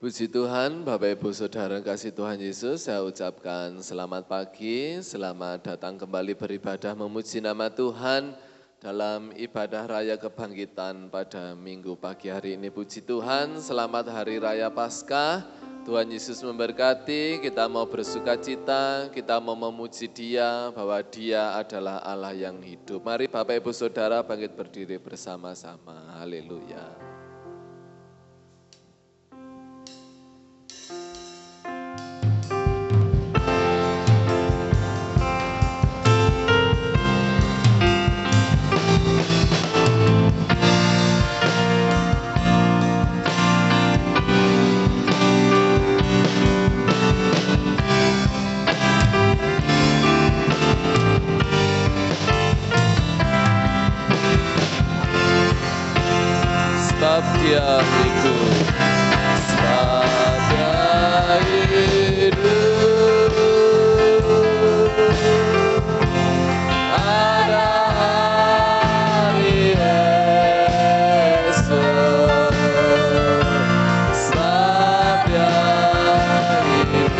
Puji Tuhan, Bapak Ibu Saudara kasih Tuhan Yesus, saya ucapkan selamat pagi, selamat datang kembali beribadah memuji nama Tuhan dalam ibadah Raya Kebangkitan pada minggu pagi hari ini. Puji Tuhan, selamat Hari Raya Paskah, Tuhan Yesus memberkati, kita mau bersuka cita, kita mau memuji Dia bahwa Dia adalah Allah yang hidup. Mari Bapak Ibu Saudara bangkit berdiri bersama-sama, haleluya. Dia hidup, sebab Dia hidup. Ada hari esok, sebab Dia hidup.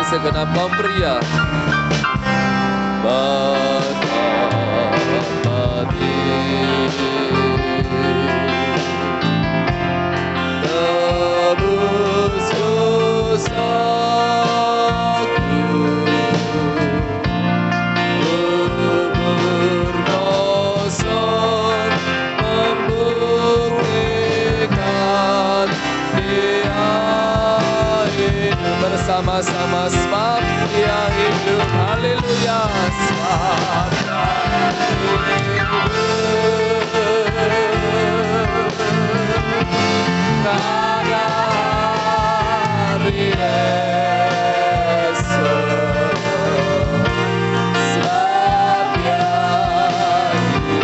Segenap kaum pria menghormati tebus dosaku, kubur kosong membuktikan Dia hidup bersama. bersama-sama sebab Dia hidup. Haleluya. Sebab Dia hidup. Karena hari esok, sebab Dia hidup.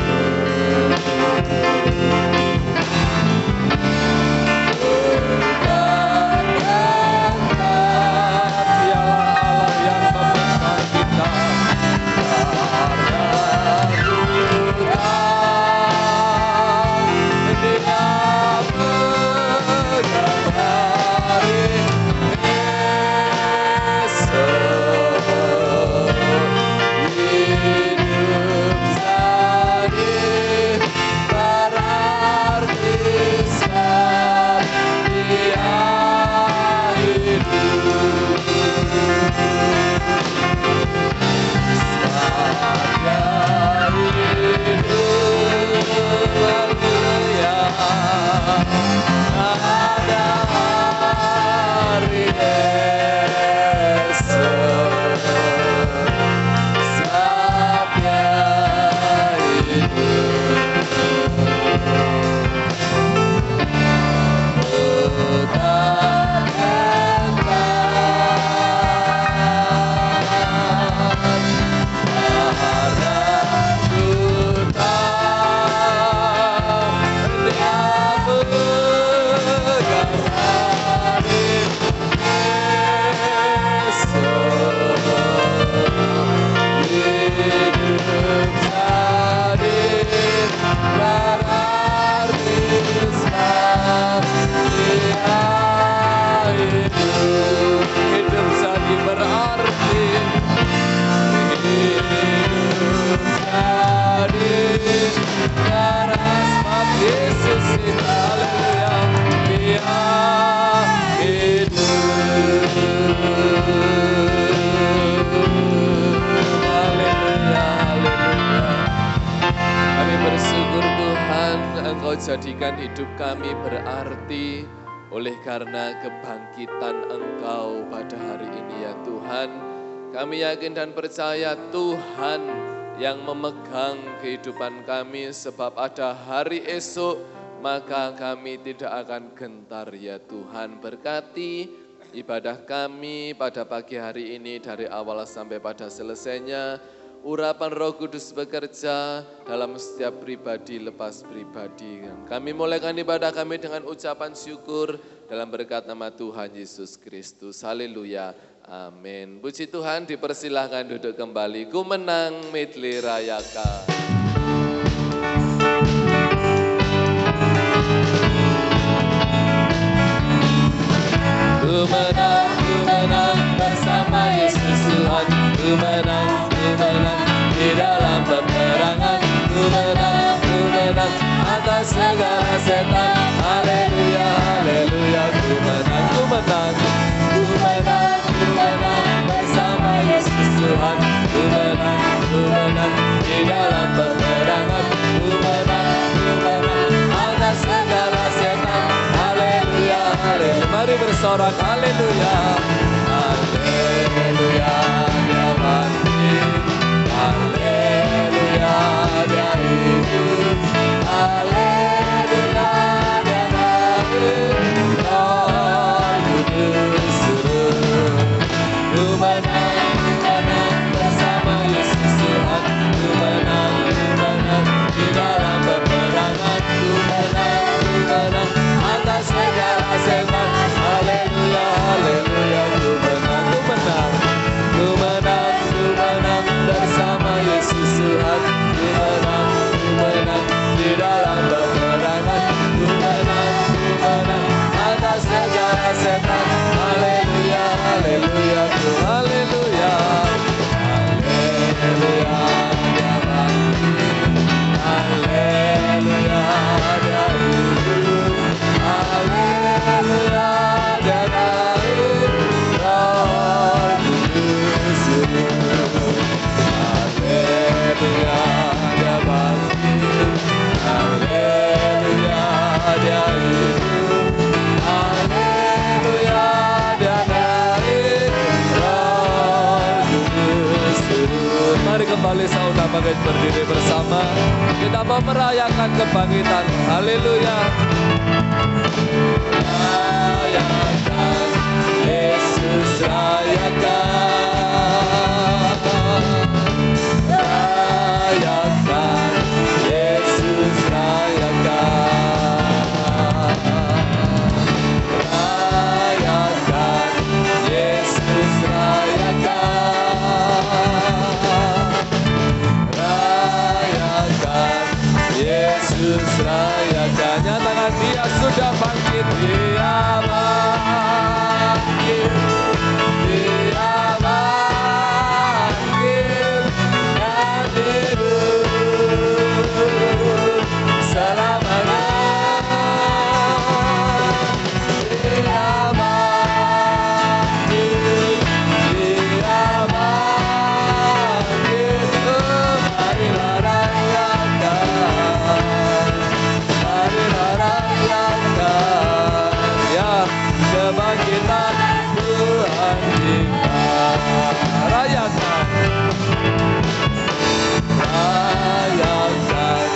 Jadikan hidup kami berarti oleh karena kebangkitan Engkau pada hari ini ya Tuhan. Kami yakin dan percaya Tuhan yang memegang kehidupan kami, sebab ada hari esok maka kami tidak akan gentar ya Tuhan. Berkati ibadah kami pada pagi hari ini dari awal sampai pada selesainya. Urapan Roh Kudus bekerja dalam setiap pribadi lepas pribadi. Kami mulaikan ibadah kami dengan ucapan syukur dalam berkat nama Tuhan Yesus Kristus. Haleluya. Amin. Puji Tuhan, dipersilahkan duduk kembali. Ku menang medley rayakan. Ku menang bersama Yesus Tuhan. Ku menang di dalam peperangan. Ku menang atas segala setan. Haleluya, haleluya. Ku menang bersama Yesus Tuhan. Ku menang di dalam peperangan. Ku menang atas segala setan. Haleluya, haleluya. Mari bersorak haleluya. Haleluya, Dia bangkit. Haleluya, Dia hidup. Haleluya, Dia bangkit. Roh Kudus turun. Ku menang bersama Yesus Tuhan. Ku menang di dalam peperangan. Ku menang atas segala setan. Haleluya, haleluya. bangkit berdiri bersama. Kita mau merayakan kebangkitan. Haleluya. Rayakan, Yesus rayakan. Rayakan, Yesus rayakan. Rayakan, Yesus rayakan. Rayakan, Yesus rayakan. Nyatakan Dia sudah bangkit. Dia bangkit. Dia bangkit. Dan hidup selamanya. Dia bangkit. Dia bangkit. Marilah rayakan. Marilah rayakan. Ya, kebangkitan Tuhan kita. Rayakan. Rayakan,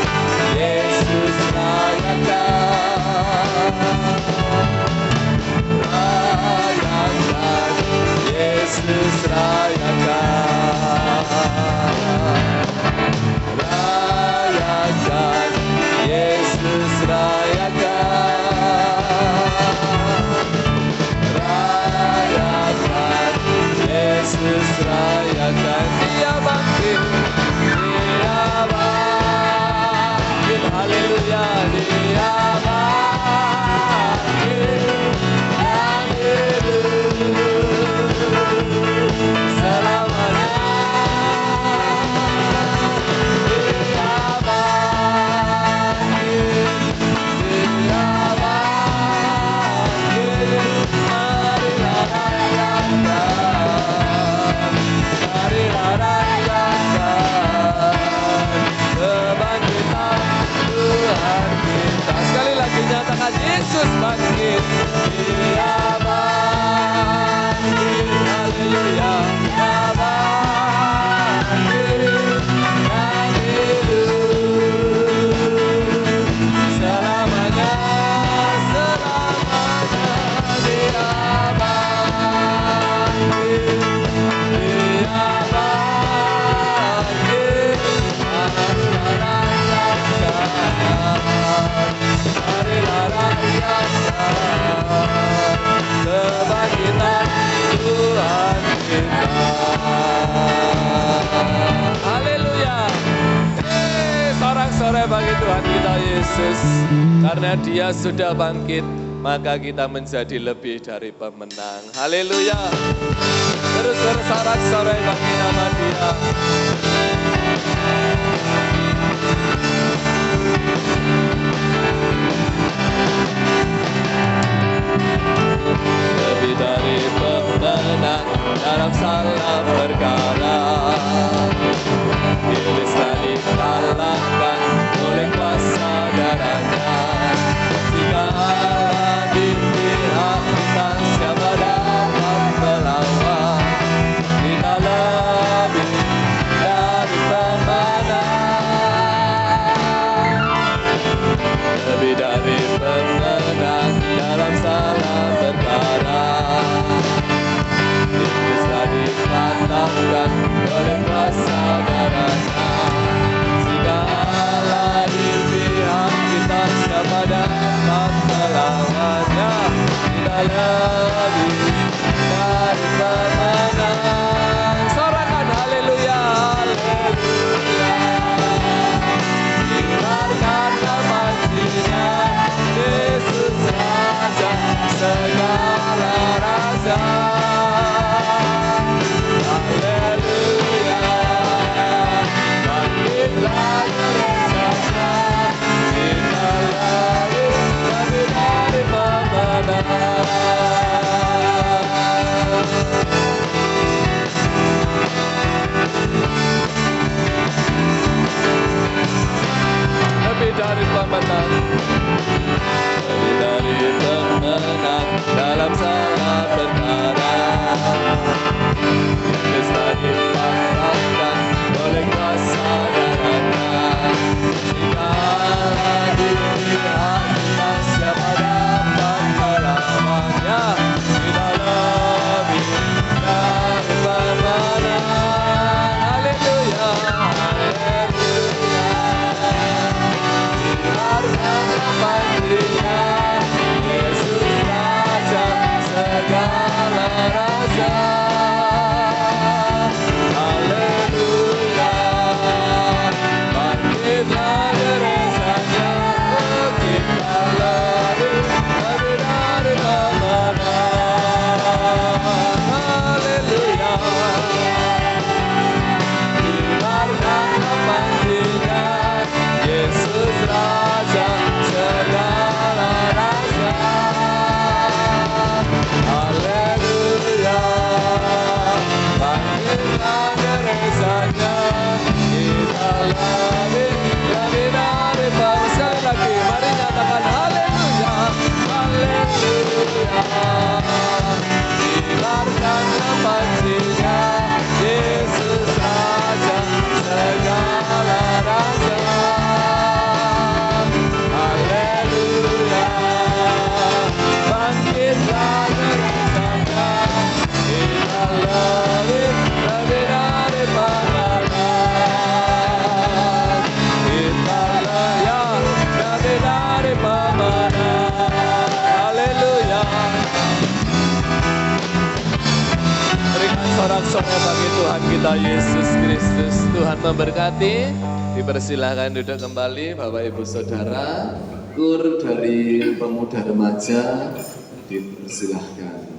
Yesus rayakan. Rayakan, Yesus rayakan. Rayakan, Yesus rayakan. Rayakan, Yesus rayakan. Dia bangkit. Dia bangkit. Haleluya. Dia bangkit. Dan hidup selamanya. Dia bangkit. Dia bangkit. Marilah rayakan. Marilah rayakan kebangkitan Tuhan kita. Sekali lagi nyatakan Yesus bangkit. Dia bangkit. Haleluya. Dia bangkit. Dan hidup selamanya. Selamanya. Dia bangkit. Dia bangkit. Marilah rayakan. Marilah rayakan kebangkitan Tuhan kita. Haleluya. Sorak-sorai bagi Tuhan kita Yesus. Karena Dia sudah bangkit, maka kita menjadi lebih dari pemenang. Haleluya. Terus bersorak-sorai bagi nama Dia. Lebih dari pemenang dalam salah perkara. Iblis telah dikalahkan oleh kuasa darahnya. Jika Allah di pihak kita, siapa dapat melawan? Kita lebih dari pemenang. Lebih dari pemenang dalam salah perkara. Iblis telah dikalahkan oleh kuasa darahnya. Jika Allah di pihak kita, siapa dapat melawannya? Kita lebih dari pemenang. Sorakan haleluya, haleluya. Dengarkan namanya Yesus Raja segala raja. Haleluya. Bangkitlah bersama. Kita lebih dari pemenang. Tuhan kita Yesus Kristus. Tuhan memberkati. Dipersilahkan duduk kembali Bapak Ibu Saudara. Kur dari pemuda remaja dipersilahkan.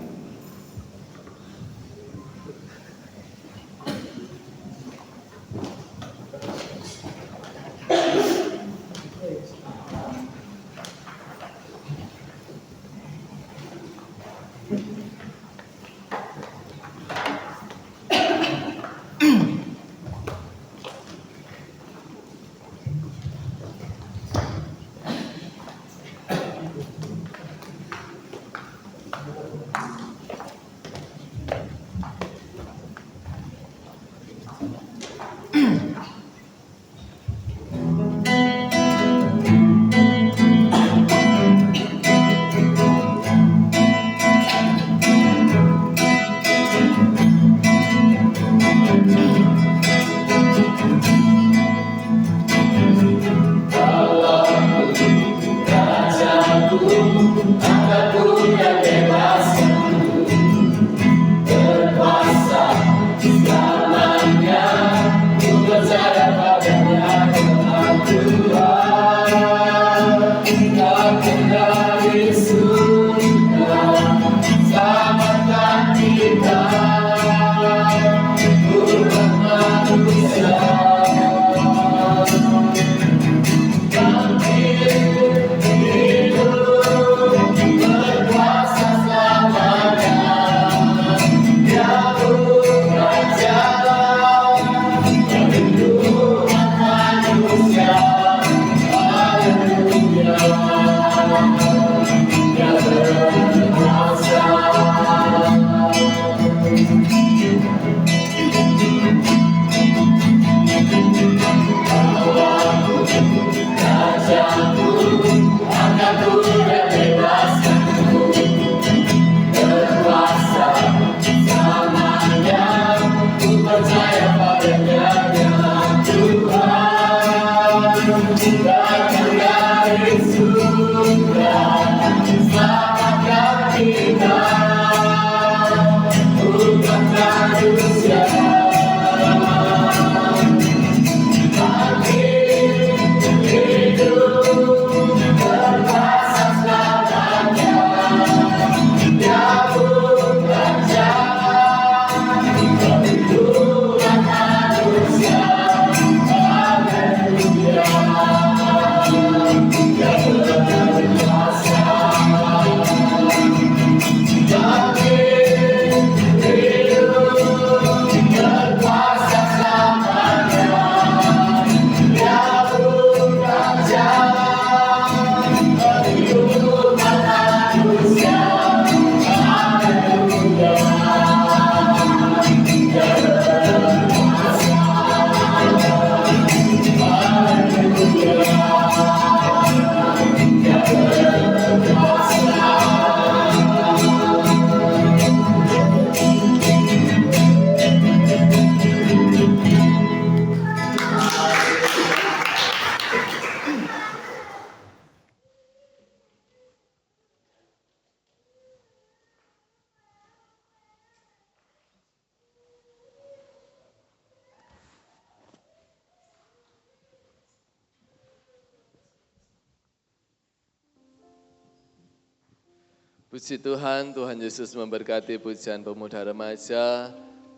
Puji Tuhan, Tuhan Yesus memberkati pujian pemuda remaja,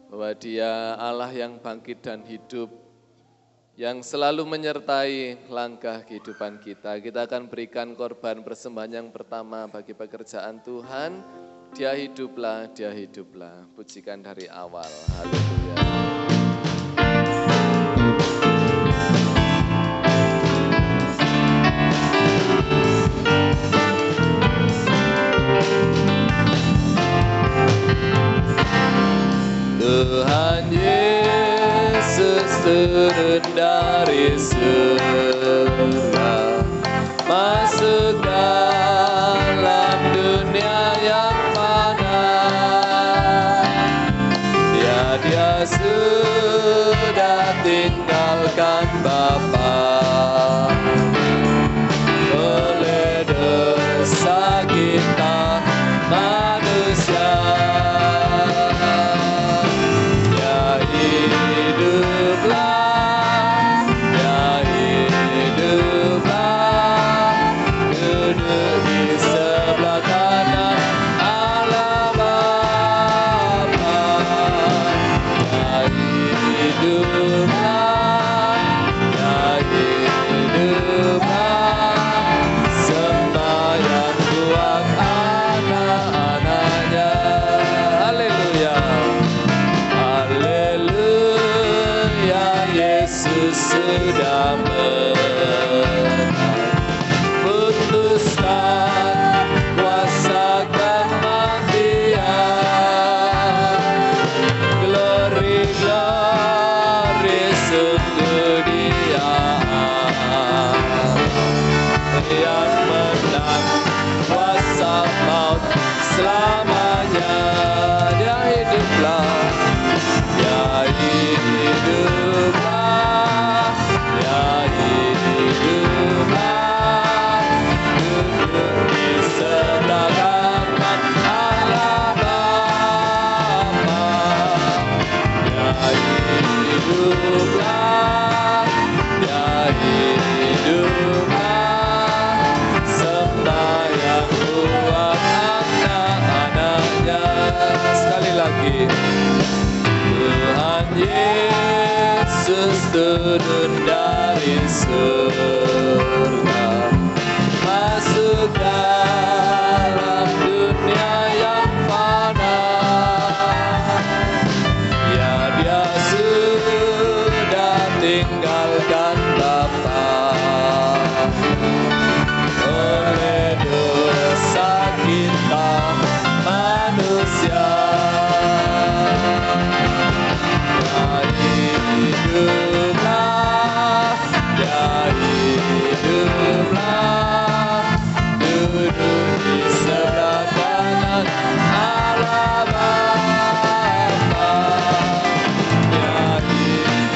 bahwa Dia Allah yang bangkit dan hidup, yang selalu menyertai langkah kehidupan kita. Kita akan berikan korban persembahan yang pertama bagi pekerjaan Tuhan. Dia hiduplah, Dia hiduplah. Pujikan dari awal. Haleluya. Tuhan Yesus turun dari surga, masuk dalam dunia yang fana. Dia sudah tinggalkan Bapa, oleh dosa kita manusia. selamanya. Dia hiduplah, dia hiduplah, dia hiduplah, duduk di sebelah kanan Allah Bapa. Dia hiduplah, dia hiduplah, sembahyang buat anak-anaknya. Sekali lagi, Tuhan Yesus turun dari surga, masuk dalam dunia yang fana. Ya, dia sudah tinggalkan Bapa. Oleh dosa kita manusia, dia hiduplah, dia hiduplah, duduk di sebelah kanan Allah Bapa. Dia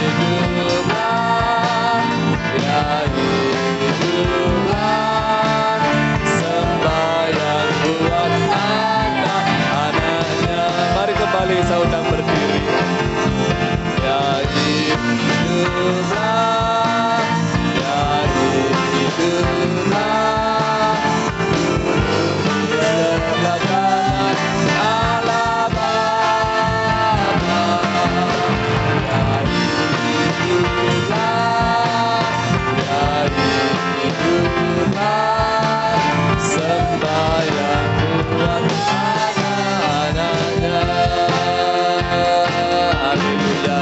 hiduplah, dia hiduplah, sembahyang buat anak-anaknya. Mari kembali saudara berdiri. Dia hiduplah, dia hiduplah, duduk di sebelah kanan Allah Bapa. Dia hiduplah, dia hiduplah, sembahyang buat anak-anaknya. Haleluya.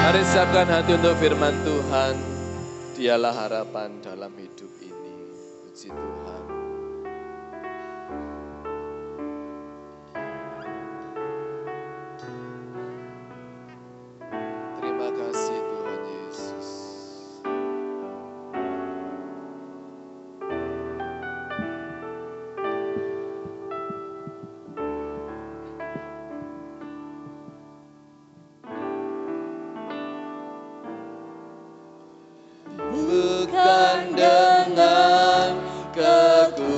Mari siapkan hati untuk firman Tuhan. Dialah harapan dalam hidup ini. Puji Tuhan. Terima kasih Tuhan Yesus. Bukan dengan kekuatanku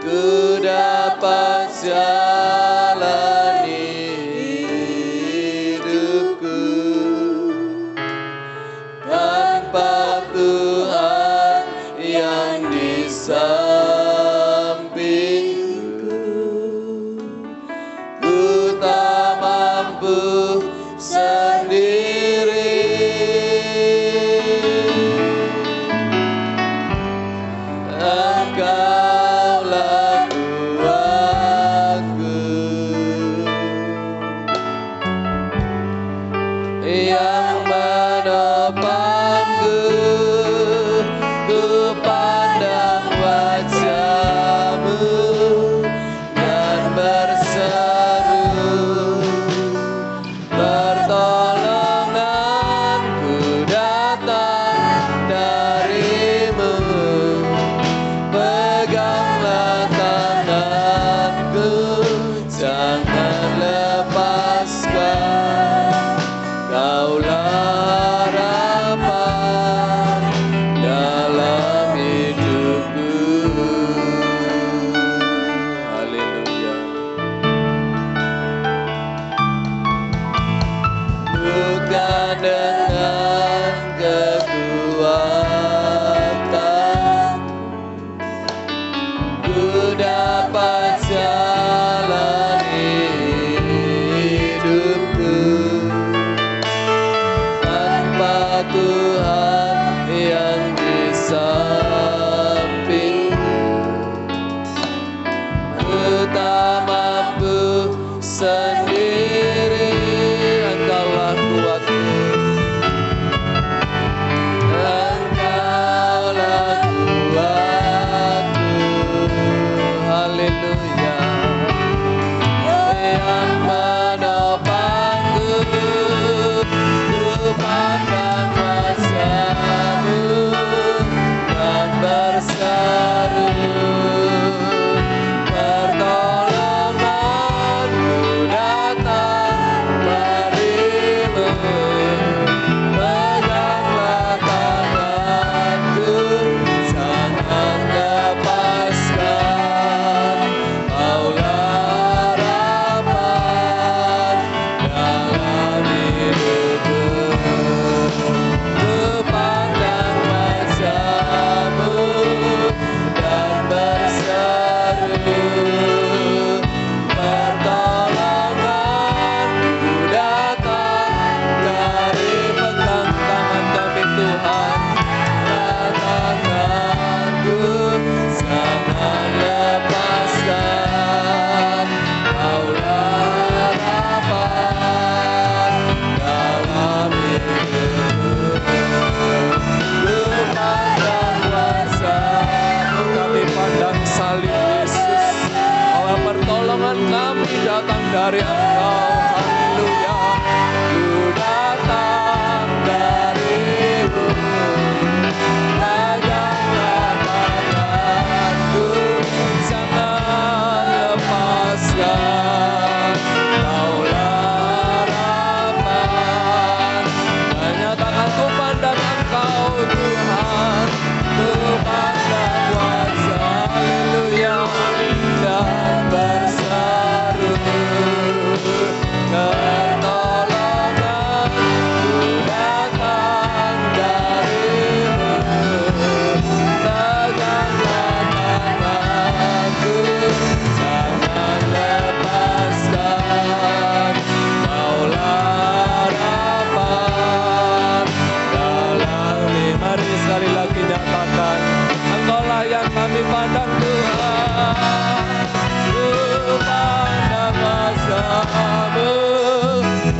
ku dapat jalani hidupku, tanpa Tuhan yang di sampingku, ku tak mampu sendiri. Engkaulah kuatku, yang menopangku. Ku pandang wajah-Mu dan berseru, pertolonganku datang dari-Mu. Peganglah tanganku, jangan lepaskan. Kaulah harapan dalam mencari Engkau, haleluya. Ku datang darimu, peganglah tanganku, jangan lepaskan. Kaulah harapan, menyatakan ku pandang Engkau Tuhan, ku pandang wajah, haleluya, dan berseru pertolongan. Ku datang darimu, peganglah tanganku, jangan lepaskan. Kaulah harapan dalam ini. Mari sekali lagi nyatakan, Engkaulah yang kami pandang Tuhan. Ku pandang wajah-Mu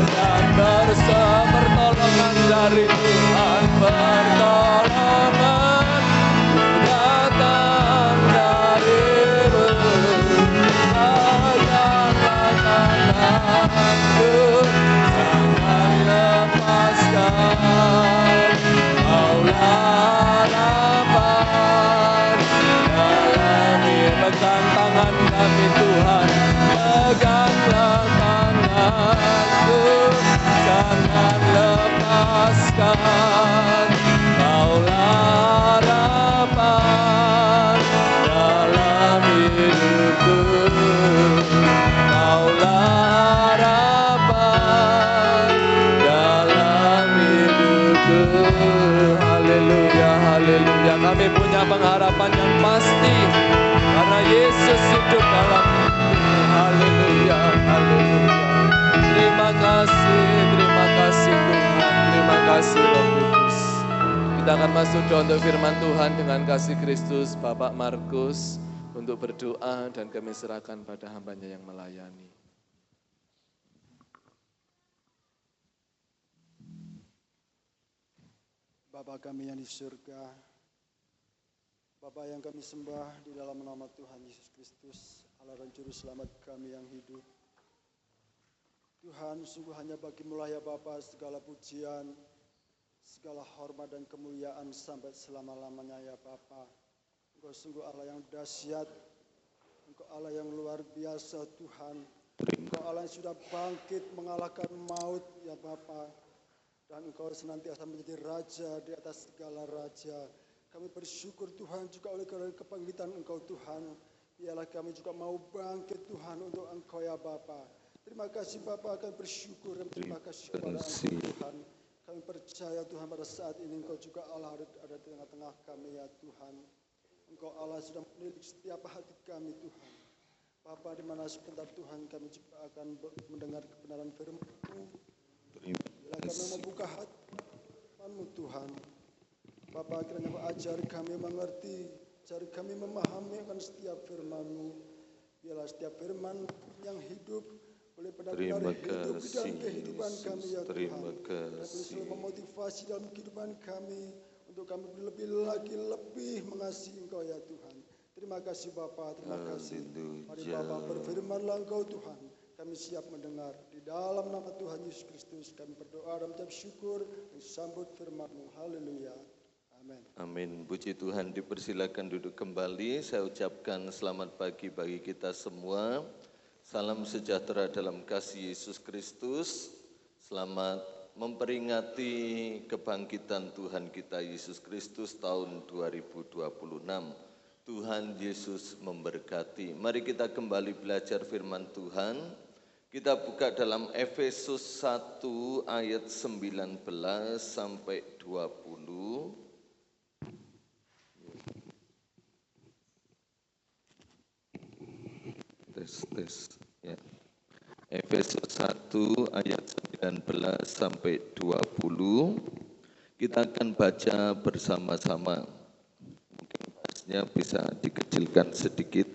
dan pertolongan dari Tuhan, pertolongan. Ku datang darimu, peganglah tanganku, jangan lepaskan. Kaulah harapan dalam hidup. Pegang tangan kami Tuhan, peganglah tanganku, jangan lepaskan. Kaulah harapan dalam hidupku, kaulah harapan dalam hidupku. Haleluya, haleluya. Kami punya pengharapan yang pasti karena Yesus hidup dalam kami. Haleluya, haleluya. Terima kasih Tuhan. Terima kasih Roh Kudus. Kita akan masuk untuk firman Tuhan dengan kasih Kristus Bapak Markus untuk berdoa dan kami serahkan pada hambanya yang melayani. Bapa kami yang di surga, Bapa yang kami sembah di dalam nama Tuhan Yesus Kristus, Allah dan Juru Selamat kami yang hidup. Tuhan, sungguh hanya bagi-Mu lah ya Bapa segala pujian, segala hormat dan kemuliaan sampai selama-lamanya ya Bapa. Engkau sungguh Allah yang dahsyat, Engkau Allah yang luar biasa Tuhan. Engkau Allah yang sudah bangkit mengalahkan maut ya Bapa. Dan Engkau senantiasa menjadi Raja di atas segala Raja. Kami bersyukur Tuhan juga oleh karena kebangkitan Engkau Tuhan. Biarlah kami juga mau bangkit Tuhan untuk Engkau ya Bapa. Terima kasih Bapa, kami bersyukur dan terima kasih kepada Engkau Tuhan. Kami percaya Tuhan pada saat ini Engkau juga Allah ada di tengah-tengah kami ya Tuhan. Engkau Allah sudah menilik setiap hati kami Tuhan. Bapa di mana sebentar Tuhan kami juga akan mendengar kebenaran firman-Mu. Bila kami membuka hati-Mu Tuhan, Bapa kiranya ajari kami mengerti, ajari kami memahami akan setiap firman-Mu. Biarlah setiap firman yang hidup boleh benar-benar hidup di dalam kehidupan kami ya Tuhan. Dan selalu memotivasi dalam kehidupan kami untuk kami lebih lagi lebih mengasihi Engkau ya Tuhan. Terima kasih Bapa, terima kasih. Mari Bapa berfirmanlah Engkau Tuhan. Kami siap mendengar. Di dalam nama Tuhan Yesus Kristus kami berdoa dan mengucap syukur dan sambut firman-Mu. Haleluya. Amin. Amin. Puji Tuhan, dipersilakan duduk kembali. Saya ucapkan selamat pagi bagi kita semua. Salam sejahtera dalam kasih Yesus Kristus. Selamat memperingati kebangkitan Tuhan kita Yesus Kristus tahun 2026. Tuhan Yesus memberkati. Mari kita kembali belajar firman Tuhan. Kita buka dalam Efesus 1 ayat 19 sampai 20. Tes. Ya. Efesus 1 ayat 19 sampai 20. Kita akan baca bersama-sama. Mungkin bahasnya bisa dikecilkan sedikit.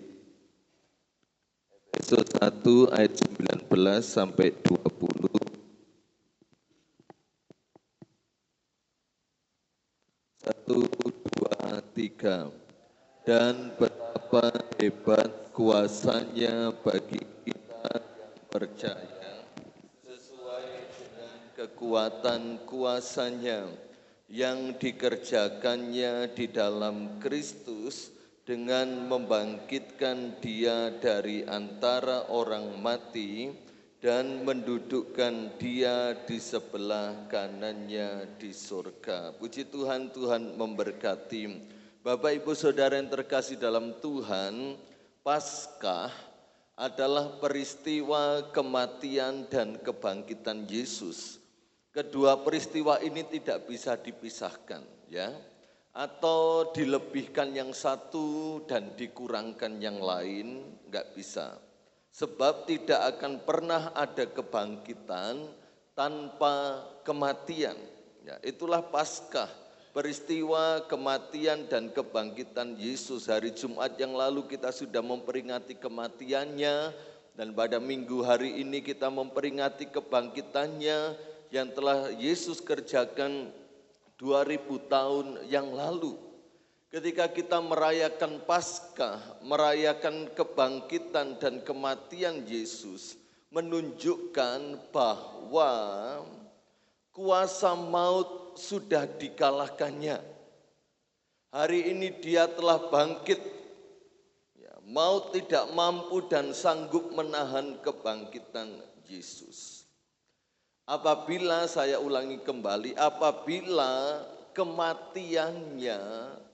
Efesus 1 ayat 19 sampai 20. 1, 2, 3. Dan betapa hebat kuasanya bagi kita yang percaya percaya sesuai dengan kekuatan kuasa-Nya yang dikerjakannya di dalam Kristus dengan membangkitkan Dia dari antara orang mati dan mendudukkan Dia di sebelah kanannya di surga. Puji Tuhan, Tuhan memberkati. Bapak Ibu Saudara yang terkasih dalam Tuhan, Paskah adalah peristiwa kematian dan kebangkitan Yesus. Kedua peristiwa ini tidak bisa dipisahkan, ya, atau dilebihkan yang satu dan dikurangkan yang lain, enggak bisa. Sebab tidak akan pernah ada kebangkitan tanpa kematian. Ya, itulah Paskah. Peristiwa kematian dan kebangkitan Yesus. Hari Jumat yang lalu kita sudah memperingati kematiannya, dan pada minggu hari ini kita memperingati kebangkitannya yang telah Yesus kerjakan 2000 tahun yang lalu. Ketika kita merayakan Paskah, merayakan kebangkitan dan kematian Yesus, menunjukkan bahwa kuasa maut sudah dikalahkannya. Hari ini Dia telah bangkit. Ya, maut tidak mampu dan sanggup menahan kebangkitan Yesus. Apabila, saya ulangi kembali, apabila kematiannya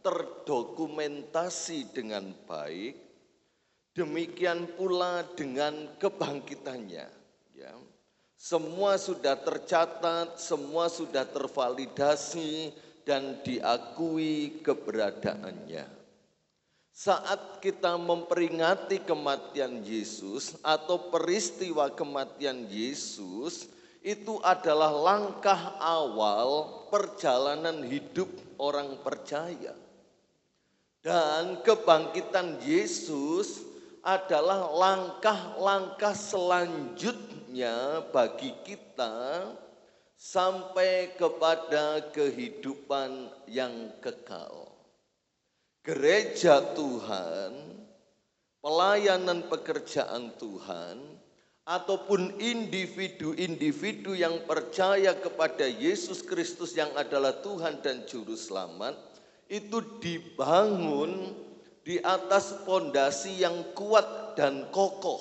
terdokumentasi dengan baik, demikian pula dengan kebangkitannya. Ya. Semua sudah tercatat, semua sudah tervalidasi dan diakui keberadaannya. Saat kita memperingati kematian Yesus atau peristiwa kematian Yesus, itu adalah langkah awal perjalanan hidup orang percaya. Dan kebangkitan Yesus adalah langkah-langkah selanjutnya bagi kita sampai kepada kehidupan yang kekal. Gereja Tuhan, pelayanan pekerjaan Tuhan, ataupun individu-individu yang percaya kepada Yesus Kristus yang adalah Tuhan dan Juru Selamat, itu dibangun di atas fondasi yang kuat dan kokoh,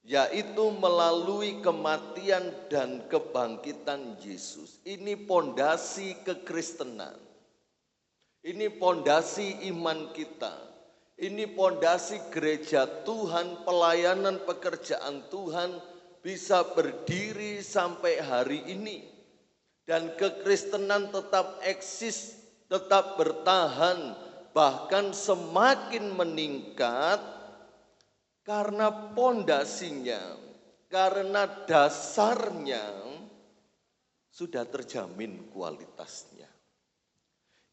yaitu melalui kematian dan kebangkitan Yesus. Ini fondasi kekristenan, ini fondasi iman kita, ini fondasi gereja Tuhan, pelayanan pekerjaan Tuhan bisa berdiri sampai hari ini. Dan kekristenan tetap eksis, tetap bertahan, bahkan semakin meningkat karena pondasinya, karena dasarnya sudah terjamin kualitasnya.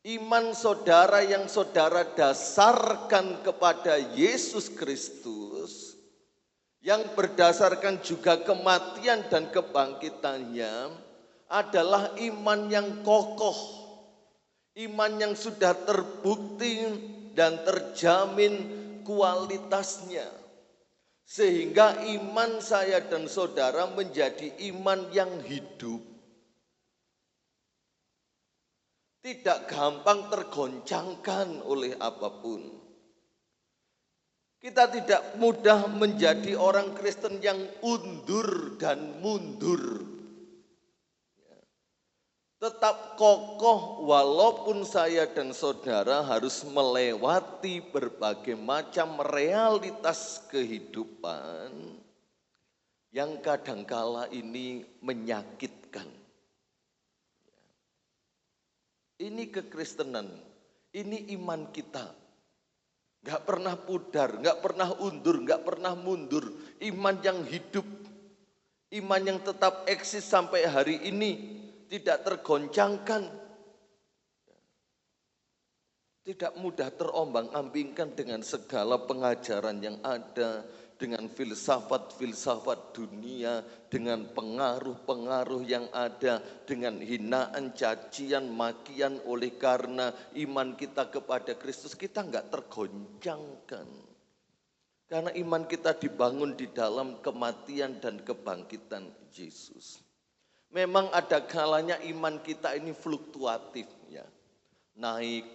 Iman saudara yang saudara dasarkan kepada Yesus Kristus, yang berdasarkan juga kematian dan kebangkitannya, adalah iman yang kokoh. Iman yang sudah terbukti dan terjamin kualitasnya. Sehingga iman saya dan saudara menjadi iman yang hidup. Tidak gampang tergoncangkan oleh apapun. Kita tidak mudah menjadi orang Kristen yang undur dan mundur. Tetap kokoh walaupun saya dan saudara harus melewati berbagai macam realitas kehidupan yang kadangkala ini menyakitkan. Ini kekristenan, ini iman kita. Gak pernah pudar, gak pernah undur, gak pernah mundur. Iman yang hidup, iman yang tetap eksis sampai hari ini. Tidak tergoncangkan, tidak mudah terombang-ambingkan dengan segala pengajaran yang ada, dengan filsafat-filsafat dunia, dengan pengaruh-pengaruh yang ada, dengan hinaan, cacian, makian oleh karena iman kita kepada Kristus, kita enggak tergoncangkan. Karena iman kita dibangun di dalam kematian dan kebangkitan Yesus. Memang ada kalanya iman kita ini fluktuatif ya. Naik,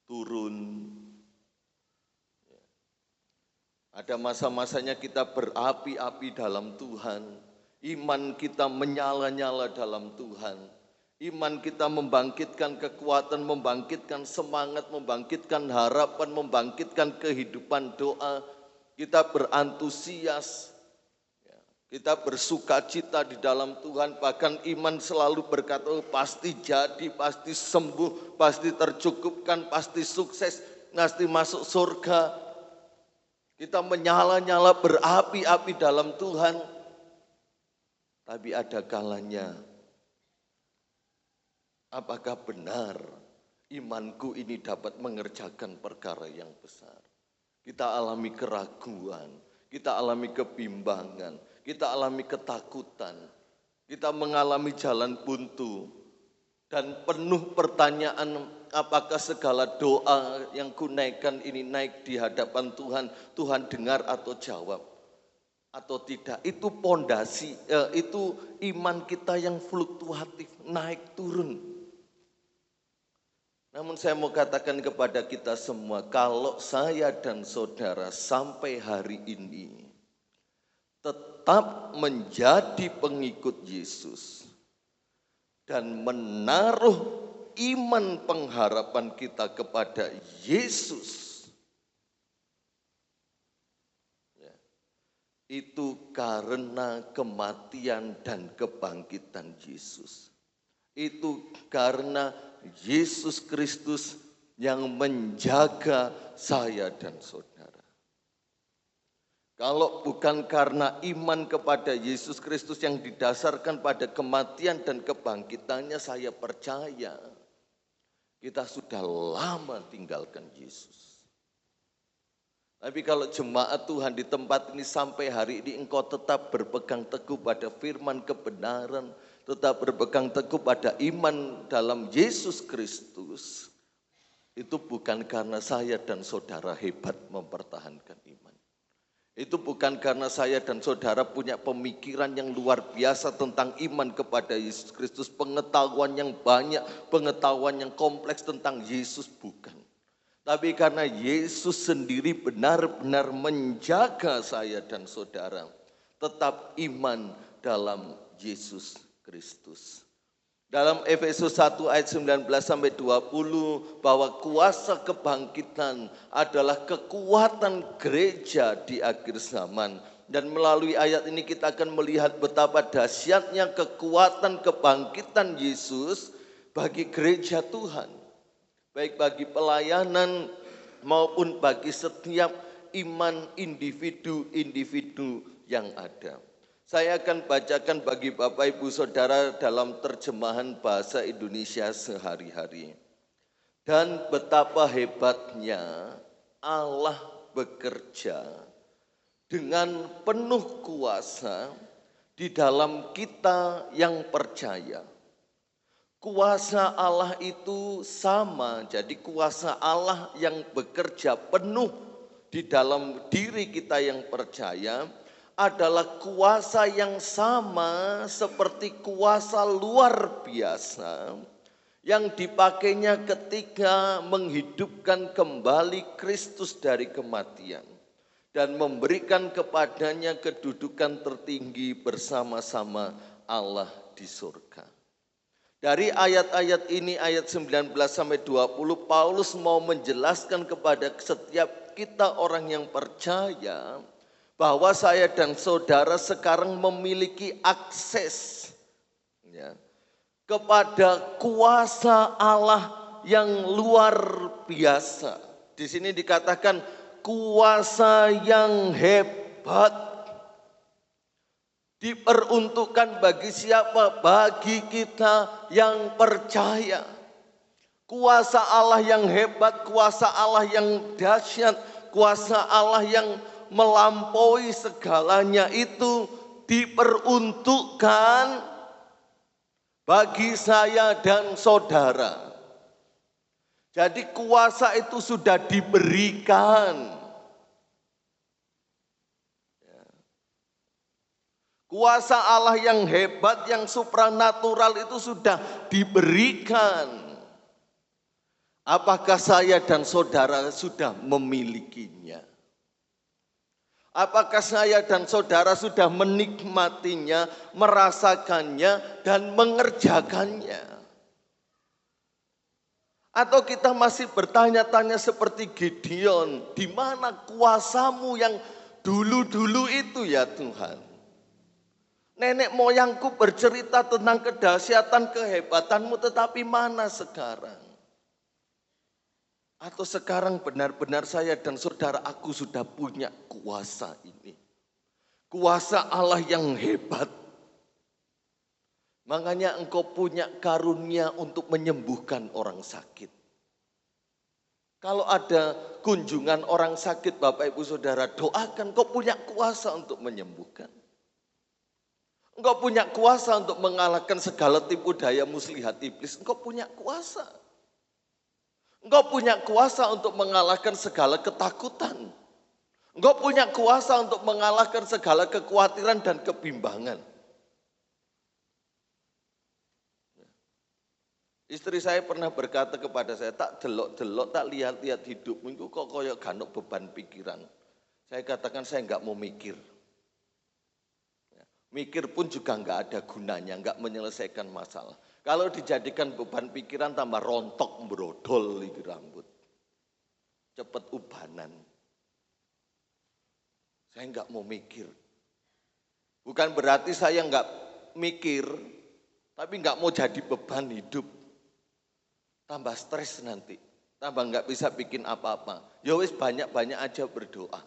turun. Ada masa-masanya kita berapi-api dalam Tuhan. Iman kita menyala-nyala dalam Tuhan. Iman kita membangkitkan kekuatan, membangkitkan semangat, membangkitkan harapan, membangkitkan kehidupan doa. Kita berantusias, kita bersukacita di dalam Tuhan. Bahkan iman selalu berkata, oh, pasti jadi, pasti sembuh, pasti tercukupkan, pasti sukses, pasti masuk surga. Kita menyala-nyala berapi-api dalam Tuhan. Tapi ada kalanya, apakah benar imanku ini dapat mengerjakan perkara yang besar? Kita alami keraguan, kita alami kebimbangan, kita alami ketakutan, kita mengalami jalan buntu, dan penuh pertanyaan, apakah segala doa yang kunaikkan ini naik di hadapan Tuhan, Tuhan dengar atau jawab atau tidak. Itu pondasi, itu iman kita yang fluktuatif, naik turun. Namun saya mau katakan kepada kita semua, kalau saya dan saudara sampai hari ini tetap menjadi pengikut Yesus dan menaruh iman pengharapan kita kepada Yesus, ya, itu karena kematian dan kebangkitan Yesus. Itu karena Yesus Kristus yang menjaga saya dan saudara. Kalau bukan karena iman kepada Yesus Kristus yang didasarkan pada kematian dan kebangkitannya, saya percaya kita sudah lama tinggalkan Yesus. Tapi kalau jemaat Tuhan di tempat ini sampai hari ini engkau tetap berpegang teguh pada firman kebenaran, tetap berpegang teguh pada iman dalam Yesus Kristus, itu bukan karena saya dan saudara hebat mempertahankan iman. Itu bukan karena saya dan saudara punya pemikiran yang luar biasa tentang iman kepada Yesus Kristus, pengetahuan yang banyak, pengetahuan yang kompleks tentang Yesus, bukan. Tapi karena Yesus sendiri benar-benar menjaga saya dan saudara tetap iman dalam Yesus Kristus. Dalam Efesus 1 ayat 19 sampai 20 bahwa kuasa kebangkitan adalah kekuatan gereja di akhir zaman. Dan melalui ayat ini kita akan melihat betapa dahsyatnya kekuatan kebangkitan Yesus bagi gereja Tuhan. Baik bagi pelayanan maupun bagi setiap iman individu-individu yang ada. Saya akan bacakan bagi Bapak Ibu Saudara dalam terjemahan bahasa Indonesia sehari-hari. Dan betapa hebatnya Allah bekerja dengan penuh kuasa di dalam kita yang percaya. Kuasa Allah itu sama, jadi kuasa Allah yang bekerja penuh di dalam diri kita yang percaya adalah kuasa yang sama seperti kuasa luar biasa yang dipakainya ketika menghidupkan kembali Kristus dari kematian dan memberikan kepadanya kedudukan tertinggi bersama-sama Allah di surga. Dari ayat-ayat ini, ayat 19 sampai 20, Paulus mau menjelaskan kepada setiap kita orang yang percaya bahwa saya dan saudara sekarang memiliki akses ya, kepada kuasa Allah yang luar biasa. Di sini dikatakan kuasa yang hebat. Diperuntukkan bagi siapa? Bagi kita yang percaya. Kuasa Allah yang hebat, kuasa Allah yang dahsyat, kuasa Allah yang melampaui segalanya itu diperuntukkan bagi saya dan saudara. Jadi kuasa itu sudah diberikan. Kuasa Allah yang hebat, yang supranatural itu sudah diberikan. Apakah saya dan saudara sudah memilikinya? Apakah saya dan saudara sudah menikmatinya, merasakannya, dan mengerjakannya? Atau kita masih bertanya-tanya seperti Gideon, di mana kuasamu yang dulu-dulu itu ya Tuhan? Nenek moyangku bercerita tentang kedahsyatan kehebatanmu, tetapi mana sekarang? Atau sekarang benar-benar saya dan saudara aku sudah punya kuasa ini. Kuasa Allah yang hebat. Makanya engkau punya karunia untuk menyembuhkan orang sakit. Kalau ada kunjungan orang sakit, Bapak Ibu Saudara, doakan, engkau punya kuasa untuk menyembuhkan. Engkau punya kuasa untuk mengalahkan segala tipu daya muslihat iblis. Engkau punya kuasa. Engkau punya kuasa untuk mengalahkan segala ketakutan. Engkau punya kuasa untuk mengalahkan segala kekhawatiran dan kebimbangan. Istri saya pernah berkata kepada saya, tak delok-delok, tak lihat-lihat hidupmu itu kok koyok ganuk beban pikiran. Saya katakan saya enggak mau mikir. Mikir pun juga enggak ada gunanya, enggak menyelesaikan masalah. Kalau dijadikan beban pikiran tambah rontok brodol itu rambut. Cepat ubanan. Saya enggak mau mikir. Bukan berarti saya enggak mikir, tapi enggak mau jadi beban hidup. Tambah stres nanti, tambah enggak bisa bikin apa-apa. Ya wis banyak-banyak aja berdoa.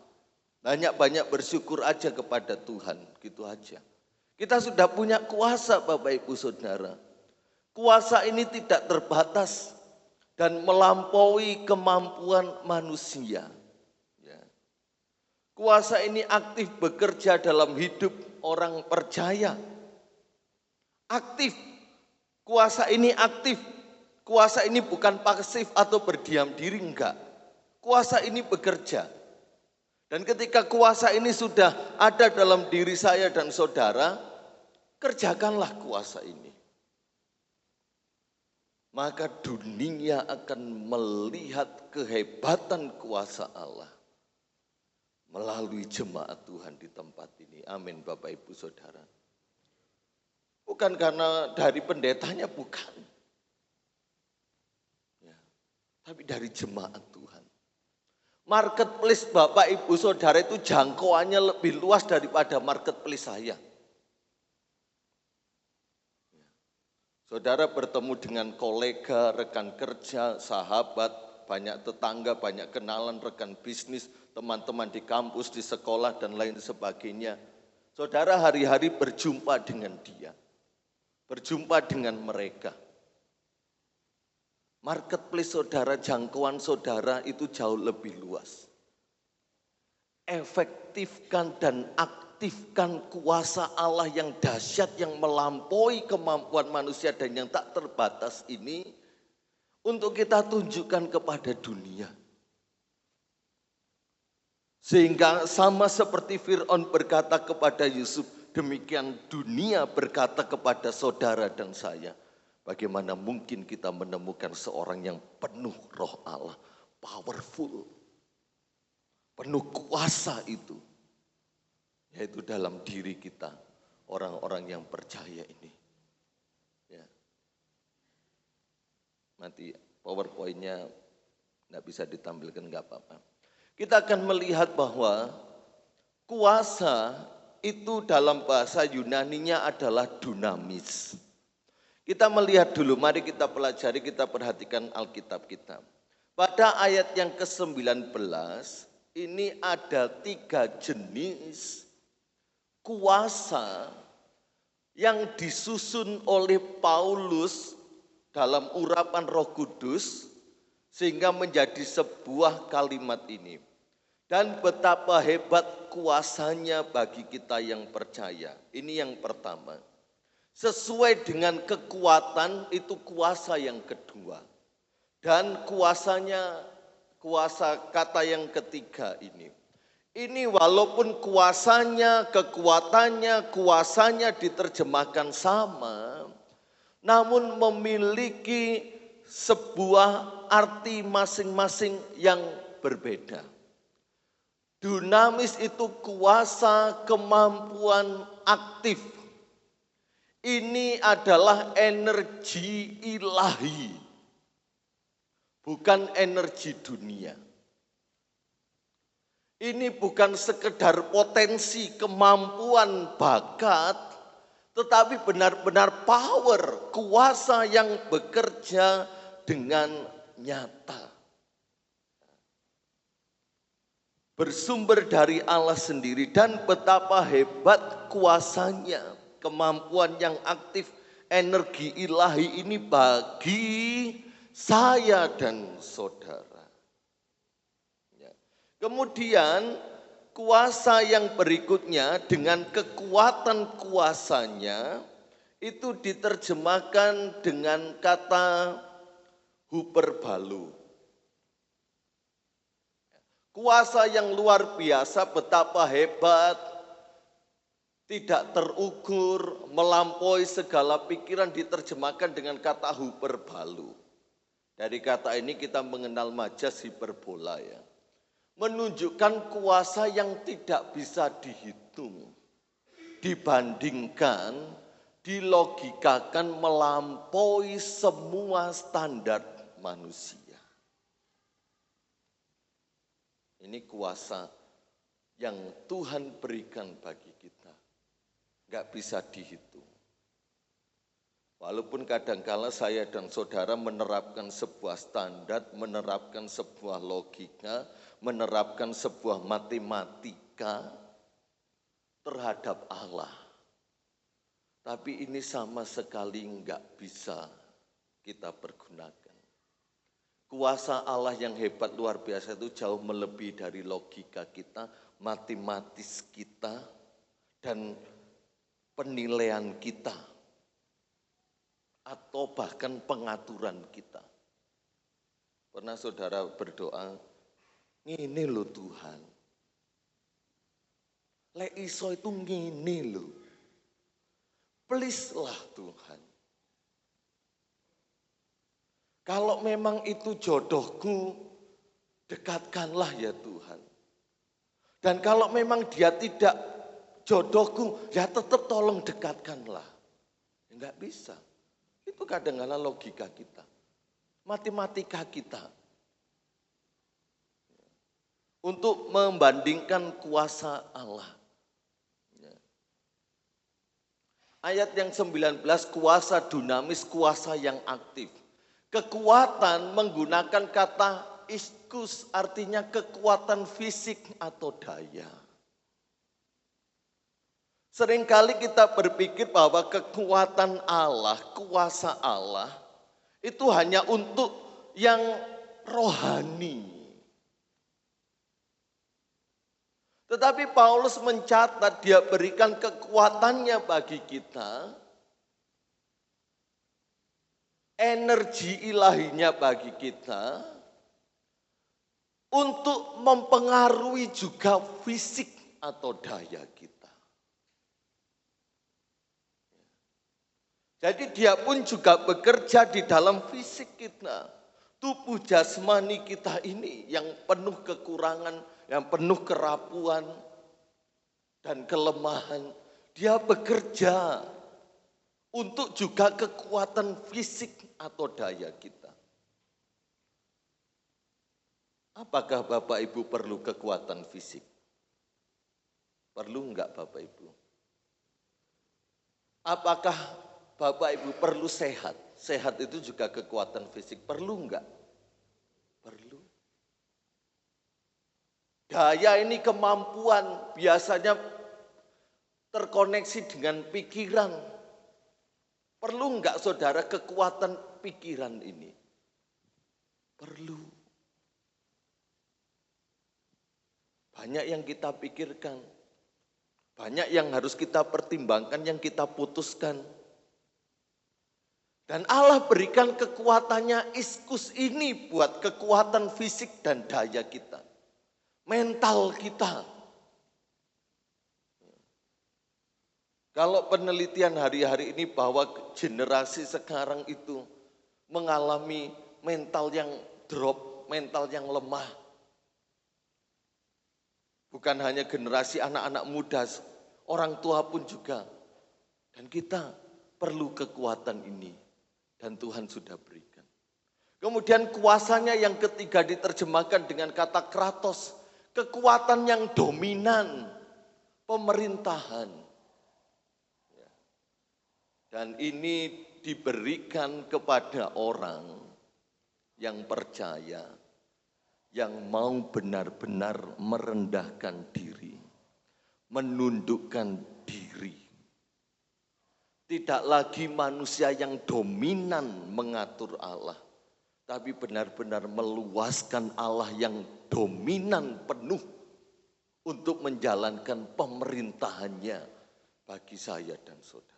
Banyak-banyak bersyukur aja kepada Tuhan, gitu aja. Kita sudah punya kuasa Bapak Ibu Saudara. Kuasa ini tidak terbatas dan melampaui kemampuan manusia. Ya. Kuasa ini aktif bekerja dalam hidup orang percaya. Aktif. Kuasa ini aktif. Kuasa ini bukan pasif atau berdiam diri, enggak. Kuasa ini bekerja. Dan ketika kuasa ini sudah ada dalam diri saya dan saudara, kerjakanlah kuasa ini. Maka dunia akan melihat kehebatan kuasa Allah melalui jemaat Tuhan di tempat ini. Amin Bapak Ibu Saudara. Bukan karena dari pendetanya, bukan. Tapi dari jemaat Tuhan. Marketplace Bapak Ibu Saudara itu jangkauannya lebih luas daripada marketplace saya. Saudara bertemu dengan kolega, rekan kerja, sahabat, banyak tetangga, banyak kenalan, rekan bisnis, teman-teman di kampus, di sekolah, dan lain sebagainya. Saudara hari-hari berjumpa dengan dia. Berjumpa dengan mereka. Marketplace saudara, jangkauan saudara itu jauh lebih luas. Efektifkan dan aktifkan kuasa Allah yang dahsyat, yang melampaui kemampuan manusia dan yang tak terbatas ini untuk kita tunjukkan kepada dunia. Sehingga sama seperti Fir'aun berkata kepada Yusuf, demikian dunia berkata kepada saudara dan saya. Bagaimana mungkin kita menemukan seorang yang penuh roh Allah, powerful, penuh kuasa itu. Yaitu dalam diri kita, orang-orang yang percaya ini. Ya. Nanti PowerPoint-nya nggak bisa ditampilkan, nggak apa-apa. Kita akan melihat bahwa kuasa itu dalam bahasa Yunaninya adalah dunamis. Kita melihat dulu, mari kita pelajari, kita perhatikan Alkitab kita. Pada ayat yang ke-19, ini ada 3 jenis kuasa yang disusun oleh Paulus dalam urapan Roh Kudus, sehingga menjadi sebuah kalimat ini. Dan betapa hebat kuasanya bagi kita yang percaya. Ini yang pertama. Sesuai dengan kekuatan itu kuasa yang kedua. Dan kuasanya, kuasa kata yang ketiga ini. Ini walaupun kuasanya diterjemahkan sama, namun memiliki sebuah arti masing-masing yang berbeda. Dunamis itu kuasa, kemampuan aktif. Ini adalah energi ilahi, bukan energi dunia. Ini bukan sekedar potensi, kemampuan, bakat, tetapi benar-benar power, kuasa yang bekerja dengan nyata. Bersumber dari Allah sendiri dan betapa hebat kuasanya, kemampuan yang aktif, energi ilahi ini bagi saya dan saudara. Kemudian kuasa yang berikutnya dengan kekuatan kuasanya itu diterjemahkan dengan kata huperbalu. Kuasa yang luar biasa, betapa hebat, tidak terukur, melampaui segala pikiran diterjemahkan dengan kata huperbalu. Dari kata ini kita mengenal majas hiperbola ya. Menunjukkan kuasa yang tidak bisa dihitung, dibandingkan, dilogikakan melampaui semua standar manusia. Ini kuasa yang Tuhan berikan bagi kita, gak bisa dihitung. Walaupun kadangkala saya dan saudara menerapkan sebuah standar, menerapkan sebuah logika, menerapkan sebuah matematika terhadap Allah. Tapi ini sama sekali enggak bisa kita pergunakan. Kuasa Allah yang hebat luar biasa itu jauh melebihi dari logika kita, matematis kita, dan penilaian kita. Atau bahkan pengaturan kita. Pernah saudara berdoa, ngene lho Tuhan. Lek iso itu ngene lho. Please lah Tuhan. Kalau memang itu jodohku, dekatkanlah ya Tuhan. Dan kalau memang dia tidak jodohku, ya tetap tolong dekatkanlah. Enggak bisa. Itu kadang-kadang logika kita. Matematika kita. Untuk membandingkan kuasa Allah. Ayat yang 19, kuasa dunamis, kuasa yang aktif. Kekuatan menggunakan kata iskus, artinya kekuatan fisik atau daya. Seringkali kita berpikir bahwa kekuatan Allah, kuasa Allah, itu hanya untuk yang rohani. Tetapi Paulus mencatat, dia berikan kekuatannya bagi kita, energi ilahinya bagi kita, untuk mempengaruhi juga fisik atau daya kita. Jadi dia pun juga bekerja di dalam fisik kita. Tubuh jasmani kita ini yang penuh kekurangan, yang penuh kerapuan dan kelemahan. Dia bekerja untuk juga kekuatan fisik atau daya kita. Apakah Bapak Ibu perlu kekuatan fisik? Perlu enggak Bapak Ibu? Apakah Bapak Ibu perlu sehat? Sehat itu juga kekuatan fisik. Perlu enggak? Perlu. Daya ini kemampuan, biasanya terkoneksi dengan pikiran. Perlu enggak saudara kekuatan pikiran ini? Perlu. Banyak yang kita pikirkan. Banyak yang harus kita pertimbangkan, yang kita putuskan. Dan Allah berikan kekuatannya iskus ini buat kekuatan fisik dan daya kita. Mental kita. Kalau penelitian hari-hari ini bahwa generasi sekarang itu mengalami mental yang drop, mental yang lemah. Bukan hanya generasi anak-anak muda, orang tua pun juga. Dan kita perlu kekuatan ini. Dan Tuhan sudah berikan. Kemudian kuasanya yang ketiga diterjemahkan dengan kata kratos. Kekuatan yang dominan, pemerintahan. Dan ini diberikan kepada orang yang percaya, yang mau benar-benar merendahkan diri, menundukkan diri. Tidak lagi manusia yang dominan mengatur Allah, tapi benar-benar meluaskan Allah yang dominan penuh untuk menjalankan pemerintahannya bagi saya dan saudara.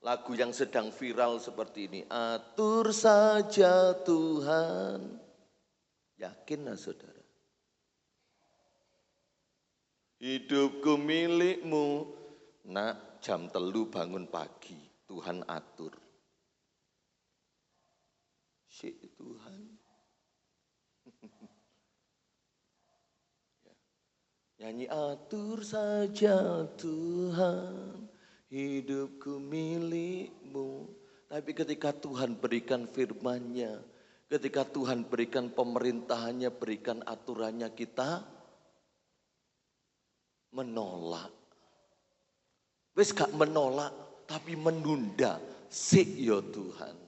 Lagu yang sedang viral seperti ini, atur saja Tuhan. Yakinlah saudara. Hidupku milikmu, nak jam 3 bangun pagi, Tuhan atur. Syik Tuhan. Nyanyi atur saja Tuhan. Hidupku milikmu. Tapi ketika Tuhan berikan firman-Nya, ketika Tuhan berikan pemerintahannya, berikan aturannya, kita menolak. Wis gak menolak, tapi menunda. Sik ya Tuhan.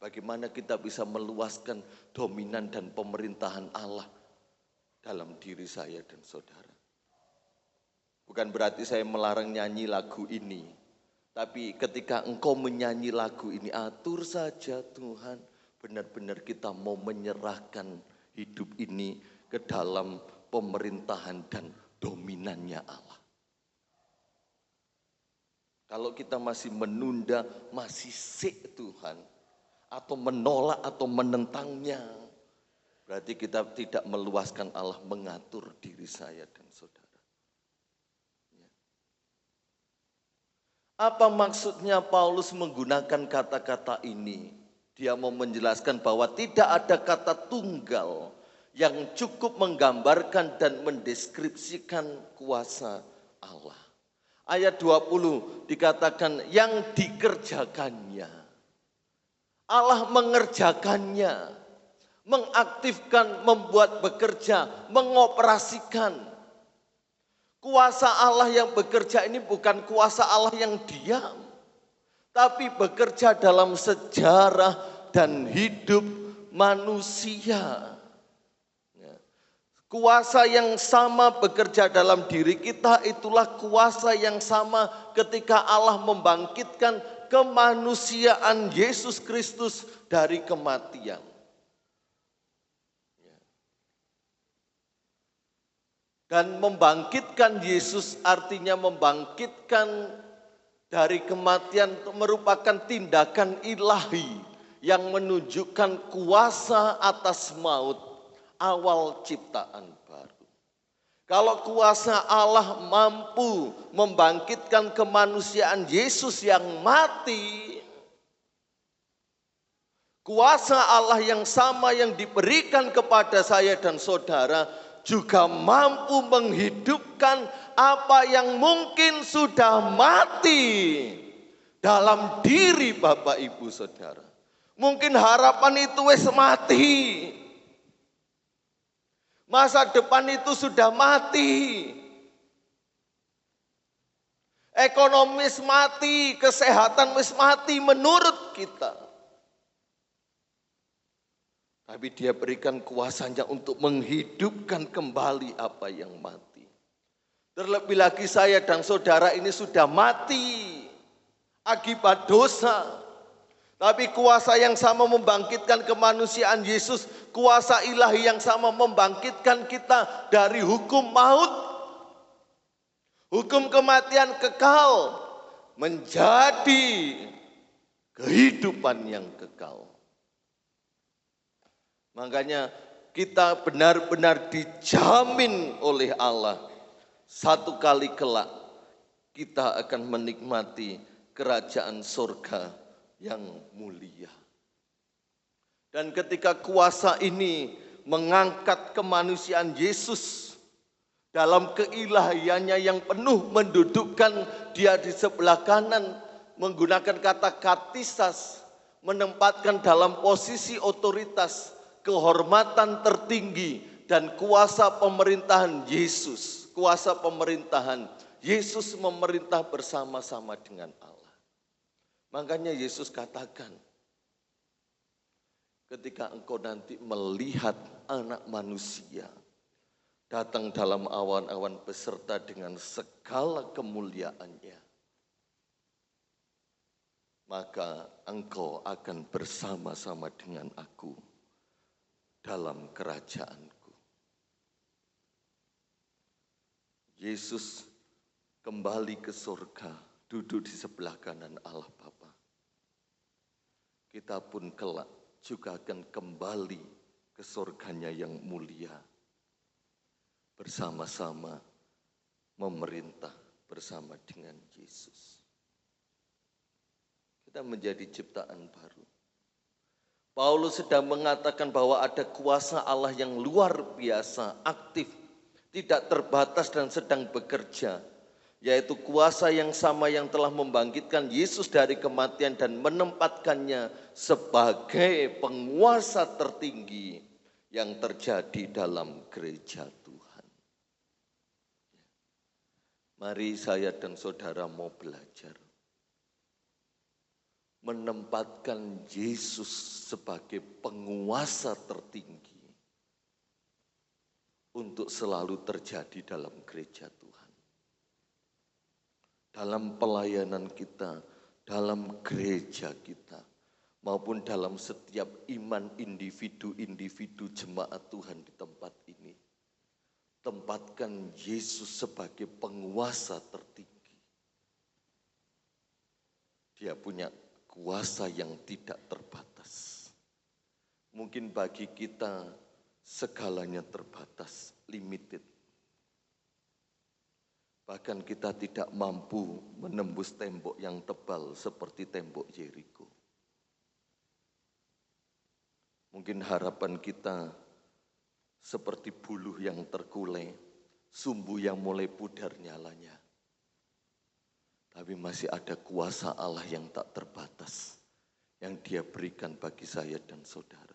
Bagaimana kita bisa meluaskan dominan dan pemerintahan Allah dalam diri saya dan saudara. Bukan berarti saya melarang nyanyi lagu ini. Tapi ketika engkau menyanyi lagu ini, atur saja Tuhan. Benar-benar kita mau menyerahkan hidup ini ke dalam pemerintahan dan dominannya Allah. Kalau kita masih menunda, masih sik Tuhan, atau menolak atau menentangnya, berarti kita tidak meluaskan Allah mengatur diri saya dan saudara. Apa maksudnya Paulus menggunakan kata-kata ini? Dia mau menjelaskan bahwa tidak ada kata tunggal yang cukup menggambarkan dan mendeskripsikan kuasa Allah. Ayat 20 dikatakan yang dikerjakannya. Allah mengerjakannya, mengaktifkan, membuat bekerja, mengoperasikan. Kuasa Allah yang bekerja ini bukan kuasa Allah yang diam, tapi bekerja dalam sejarah dan hidup manusia. Kuasa yang sama bekerja dalam diri kita, itulah kuasa yang sama ketika Allah membangkitkan kemanusiaan Yesus Kristus dari kematian. Dan membangkitkan Yesus artinya membangkitkan dari kematian merupakan tindakan ilahi yang menunjukkan kuasa atas maut awal ciptaan baru. Kalau kuasa Allah mampu membangkitkan kemanusiaan Yesus yang mati, kuasa Allah yang sama yang diberikan kepada saya dan saudara juga mampu menghidupkan apa yang mungkin sudah mati dalam diri Bapak Ibu Saudara. Mungkin harapan itu wis mati. Masa depan itu sudah mati. Ekonomi wis mati, kesehatan wis mati menurut kita. Tapi dia berikan kuasanya untuk menghidupkan kembali apa yang mati. Terlebih lagi saya dan saudara ini sudah mati akibat dosa. Tapi kuasa yang sama membangkitkan kemanusiaan Yesus, kuasa ilahi yang sama membangkitkan kita dari hukum maut, hukum kematian kekal, menjadi kehidupan yang kekal. Makanya kita benar-benar dijamin oleh Allah satu kali kelak kita akan menikmati kerajaan surga yang mulia. Dan ketika kuasa ini mengangkat kemanusiaan Yesus dalam keilahiannya yang penuh, mendudukkan dia di sebelah kanan, menggunakan kata katisas, menempatkan dalam posisi otoritas, kehormatan tertinggi, dan kuasa pemerintahan Yesus. Kuasa pemerintahan, Yesus memerintah bersama-sama dengan Allah. Makanya Yesus katakan, ketika engkau nanti melihat anak manusia datang dalam awan-awan beserta dengan segala kemuliaannya, maka engkau akan bersama-sama dengan aku dalam kerajaanku. Yesus kembali ke surga, duduk di sebelah kanan Allah Bapa. Kita pun kelak juga akan kembali ke surganya yang mulia, bersama-sama memerintah bersama dengan Yesus. Kita menjadi ciptaan baru. Paulus sedang mengatakan bahwa ada kuasa Allah yang luar biasa, aktif, tidak terbatas dan sedang bekerja, yaitu kuasa yang sama yang telah membangkitkan Yesus dari kematian dan menempatkannya sebagai penguasa tertinggi yang terjadi dalam gereja Tuhan. Mari saya dan saudara mau belajar menempatkan Yesus sebagai penguasa tertinggi untuk selalu terjadi dalam gereja Tuhan. Dalam pelayanan kita, dalam gereja kita, maupun dalam setiap iman individu-individu jemaat Tuhan di tempat ini. Tempatkan Yesus sebagai penguasa tertinggi. Dia punya kuasa yang tidak terbatas. Mungkin bagi kita segalanya terbatas, limited. Bahkan kita tidak mampu menembus tembok yang tebal seperti tembok Yeriko. Mungkin harapan kita seperti buluh yang terkulai, sumbu yang mulai pudar nyalanya. Tapi masih ada kuasa Allah yang tak terbatas, yang Dia berikan bagi saya dan saudara.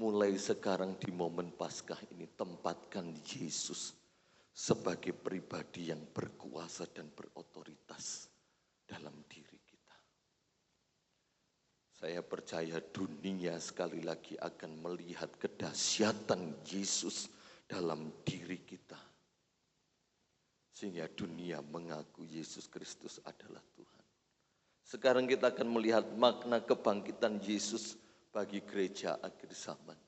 Mulai sekarang di momen Paskah ini, tempatkan Yesus sebagai pribadi yang berkuasa dan berotoritas dalam diri kita. Saya percaya dunia sekali lagi akan melihat kedahsyatan Yesus dalam diri kita. Sehingga dunia mengaku Yesus Kristus adalah Tuhan. Sekarang kita akan melihat makna kebangkitan Yesus bagi gereja akhir zaman.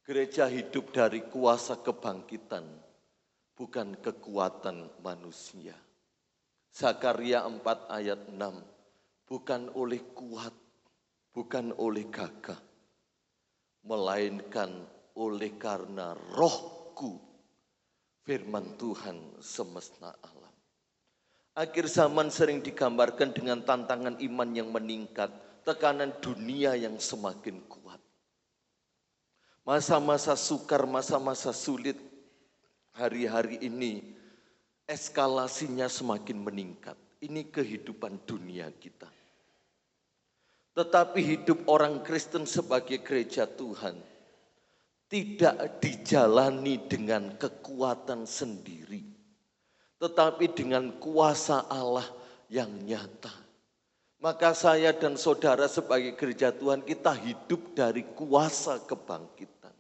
Gereja hidup dari kuasa kebangkitan, bukan kekuatan manusia. Zakaria 4 ayat 6, bukan oleh kuat, bukan oleh gagah, melainkan oleh karena rohku, firman Tuhan semesta alam. Akhir zaman sering digambarkan dengan tantangan iman yang meningkat, tekanan dunia yang semakin kuat. Masa-masa sukar, masa-masa sulit, hari-hari ini eskalasinya semakin meningkat. Ini kehidupan dunia kita. Tetapi hidup orang Kristen sebagai gereja Tuhan tidak dijalani dengan kekuatan sendiri, tetapi dengan kuasa Allah yang nyata. Maka saya dan saudara sebagai gereja Tuhan, kita hidup dari kuasa kebangkitan,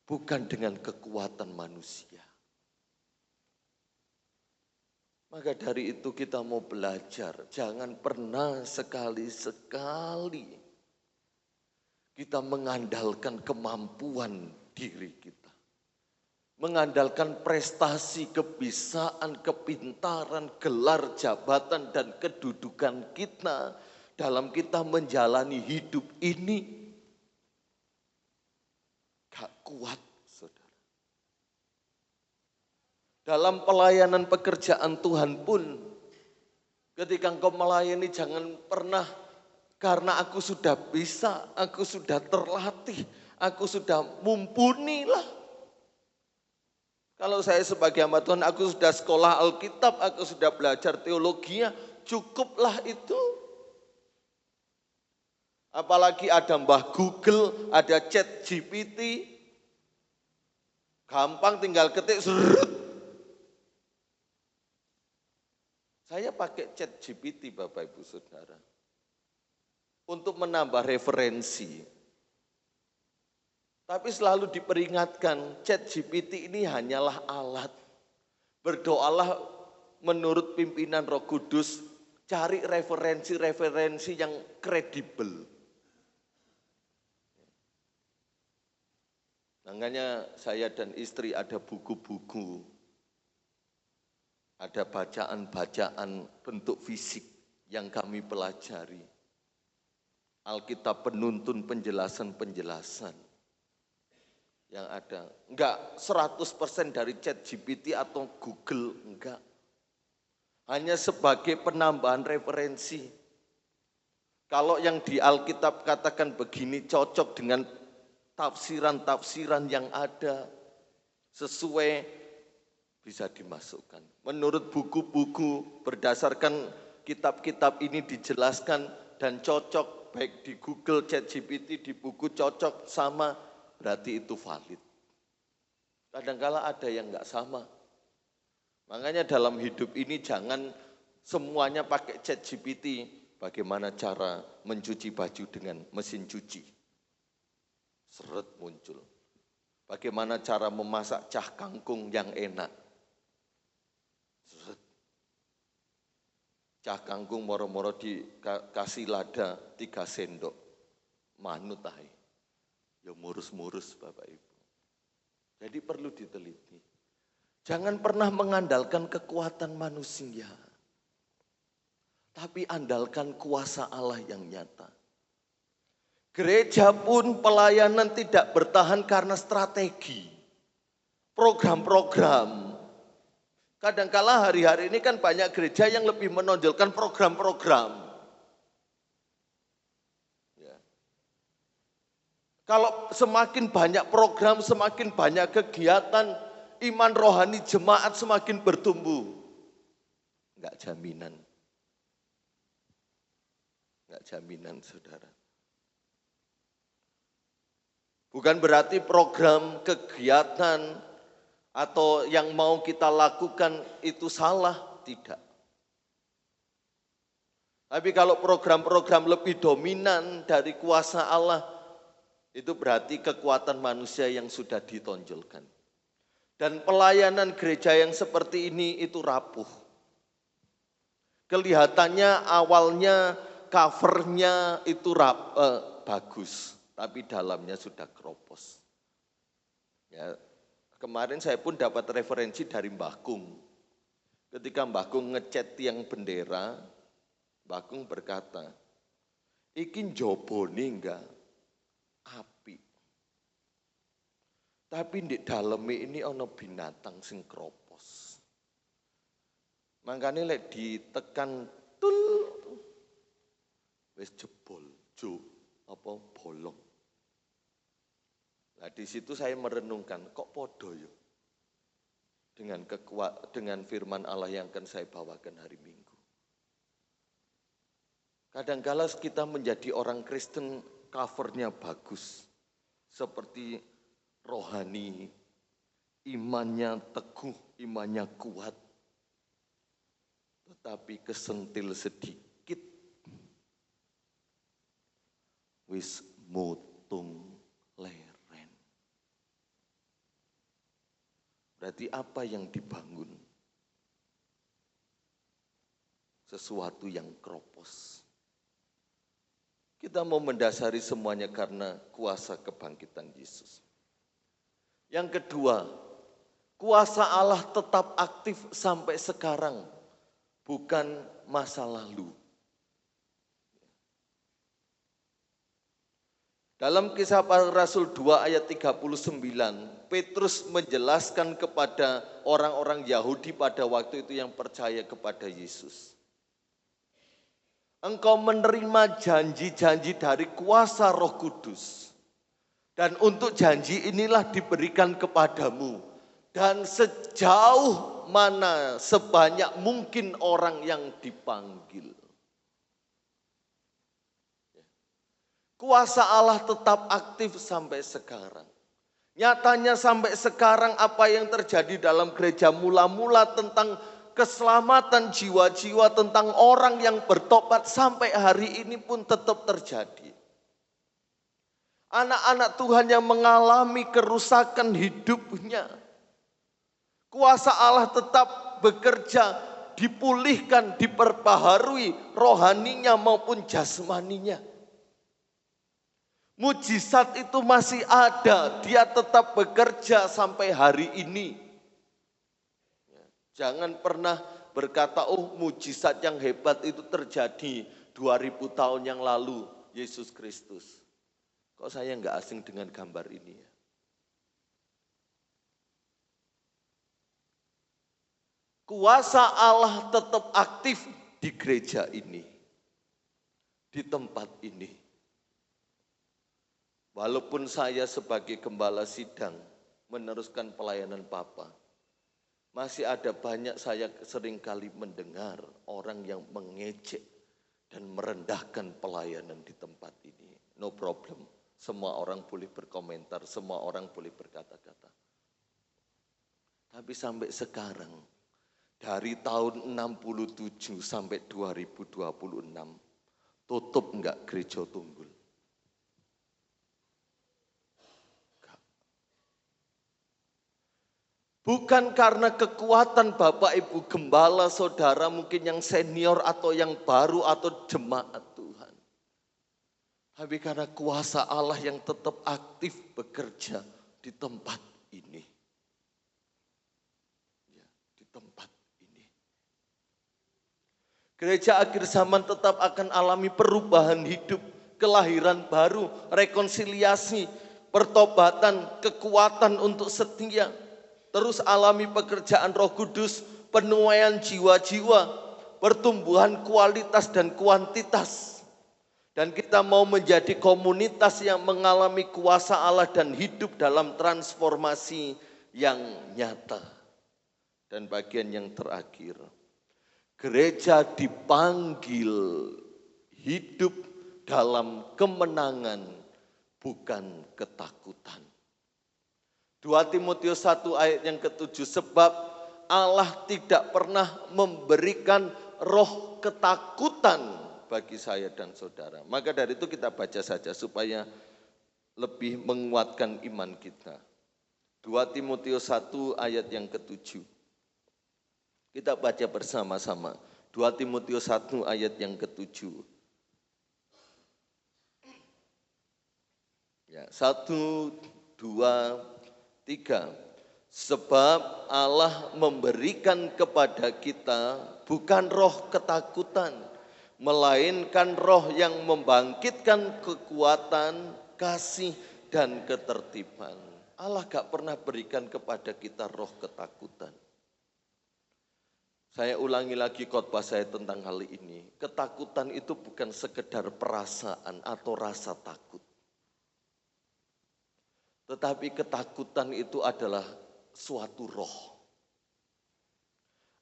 bukan dengan kekuatan manusia. Maka dari itu kita mau belajar, jangan pernah sekali-sekali kita mengandalkan kemampuan diri kita. Mengandalkan prestasi, kebisaan, kepintaran, gelar, jabatan, dan kedudukan kita dalam kita menjalani hidup ini. Gak kuat, saudara. Dalam pelayanan pekerjaan Tuhan pun, ketika engkau melayani jangan pernah karena aku sudah bisa, aku sudah terlatih, aku sudah mumpuni lah. Kalau saya sebagai hamba Tuhan, aku sudah sekolah Alkitab, aku sudah belajar teologinya, cukuplah itu. Apalagi ada Mbah Google, ada Chat GPT, gampang tinggal ketik, serut. Saya pakai Chat GPT Bapak Ibu Saudara, untuk menambah referensi. Tapi selalu diperingatkan, Chat GPT ini hanyalah alat. Berdoalah menurut pimpinan Roh Kudus, cari referensi-referensi yang kredibel. Makanya saya dan istri ada buku-buku, ada bacaan-bacaan bentuk fisik yang kami pelajari. Alkitab penuntun penjelasan-penjelasan yang ada. Enggak 100% dari Chat GPT atau Google, enggak. Hanya sebagai penambahan referensi. Kalau yang di Alkitab katakan begini cocok dengan tafsiran-tafsiran yang ada, sesuai, bisa dimasukkan. Menurut buku-buku berdasarkan kitab-kitab ini dijelaskan dan cocok, baik di Google, Chat GPT, di buku cocok sama, berarti itu valid. Kadang-kala ada yang enggak sama. Makanya dalam hidup ini jangan semuanya pakai Chat GPT. Bagaimana cara mencuci baju dengan mesin cuci? Seret muncul. Bagaimana cara memasak cah kangkung yang enak? Seret. Cah kangkung moro-moro dikasih lada 3 sendok. Manut ae. Ya murus-murus Bapak Ibu. Jadi perlu diteliti. Jangan pernah mengandalkan kekuatan manusia. Tapi andalkan kuasa Allah yang nyata. Gereja pun pelayanan tidak bertahan karena strategi. Program-program. Kadangkala hari-hari ini kan banyak gereja yang lebih menonjolkan program-program. Ya. Kalau semakin banyak program, semakin banyak kegiatan, iman rohani jemaat semakin bertumbuh. Enggak jaminan. Enggak jaminan saudara. Bukan berarti program, kegiatan, atau yang mau kita lakukan itu salah, tidak. Tapi kalau program-program lebih dominan dari kuasa Allah, itu berarti kekuatan manusia yang sudah ditonjolkan. Dan pelayanan gereja yang seperti ini itu rapuh. Kelihatannya awalnya covernya itu bagus. Tapi dalamnya sudah keropos. Ya, kemarin saya pun dapat referensi dari Mbah Kung. Ketika Mbah Kung ngecat tiang bendera, Mbah Kung berkata, iki njobone enggak api. Tapi di dalamnya ini ono binatang sing keropos. Makanya lek ditekan tul wis jebol, bolong. Nah di situ saya merenungkan, kok podo ya dengan firman Allah yang akan saya bawakan hari Minggu. Kadang-kala kita menjadi orang Kristen covernya bagus, seperti rohani, imannya teguh, imannya kuat, tetapi kesentil sedikit, wis mutung leren. Berarti apa yang dibangun? Sesuatu yang keropos. Kita mau mendasari semuanya karena kuasa kebangkitan Yesus. Yang kedua, kuasa Allah tetap aktif sampai sekarang, bukan masa lalu. Dalam Kisah Para Rasul 2 ayat 39, Petrus menjelaskan kepada orang-orang Yahudi pada waktu itu yang percaya kepada Yesus. Engkau menerima janji-janji dari kuasa Roh Kudus. Dan untuk janji inilah diberikan kepadamu. Dan sejauh mana sebanyak mungkin orang yang dipanggil. Kuasa Allah tetap aktif sampai sekarang. Nyatanya sampai sekarang apa yang terjadi dalam gereja mula-mula tentang keselamatan jiwa-jiwa, tentang orang yang bertobat sampai hari ini pun tetap terjadi. Anak-anak Tuhan yang mengalami kerusakan hidupnya. Kuasa Allah tetap bekerja, dipulihkan, diperbaharui rohaninya maupun jasmaninya. Mujizat itu masih ada, dia tetap bekerja sampai hari ini. Jangan pernah berkata, oh mujizat yang hebat itu terjadi 2000 tahun yang lalu, Yesus Kristus. Kok saya nggak asing dengan gambar ini ya? Kuasa Allah tetap aktif di gereja ini, di tempat ini. Walaupun saya sebagai gembala sidang meneruskan pelayanan Papa, masih ada banyak saya seringkali mendengar orang yang mengejek dan merendahkan pelayanan di tempat ini. No problem, semua orang boleh berkomentar, semua orang boleh berkata-kata. Tapi sampai sekarang, dari tahun 67 sampai 2026, tutup enggak gereja Tunggul? Bukan karena kekuatan Bapak Ibu Gembala, saudara mungkin yang senior atau yang baru atau jemaat Tuhan. Tapi karena kuasa Allah yang tetap aktif bekerja di tempat ini. Ya, di tempat ini. Gereja akhir zaman tetap akan alami perubahan hidup, kelahiran baru, rekonsiliasi, pertobatan, kekuatan untuk setia. Terus alami pekerjaan Roh Kudus, penuaian jiwa-jiwa, pertumbuhan kualitas dan kuantitas. Dan kita mau menjadi komunitas yang mengalami kuasa Allah dan hidup dalam transformasi yang nyata. Dan bagian yang terakhir, gereja dipanggil hidup dalam kemenangan, bukan ketakutan. 2 Timotius 1 ayat yang ke-7, sebab Allah tidak pernah memberikan roh ketakutan bagi saya dan saudara. Maka dari itu kita baca saja supaya lebih menguatkan iman kita. 2 Timotius 1 ayat yang ke-7. Kita baca bersama-sama. 2 Timotius 1 ayat yang ke-7. Ya, 1, 2, 3. Sebab Allah memberikan kepada kita bukan roh ketakutan, melainkan roh yang membangkitkan kekuatan, kasih, dan ketertiban. Allah gak pernah berikan kepada kita roh ketakutan. Saya ulangi lagi khotbah saya tentang hal ini. Ketakutan itu bukan sekedar perasaan atau rasa takut. Tetapi ketakutan itu adalah suatu roh.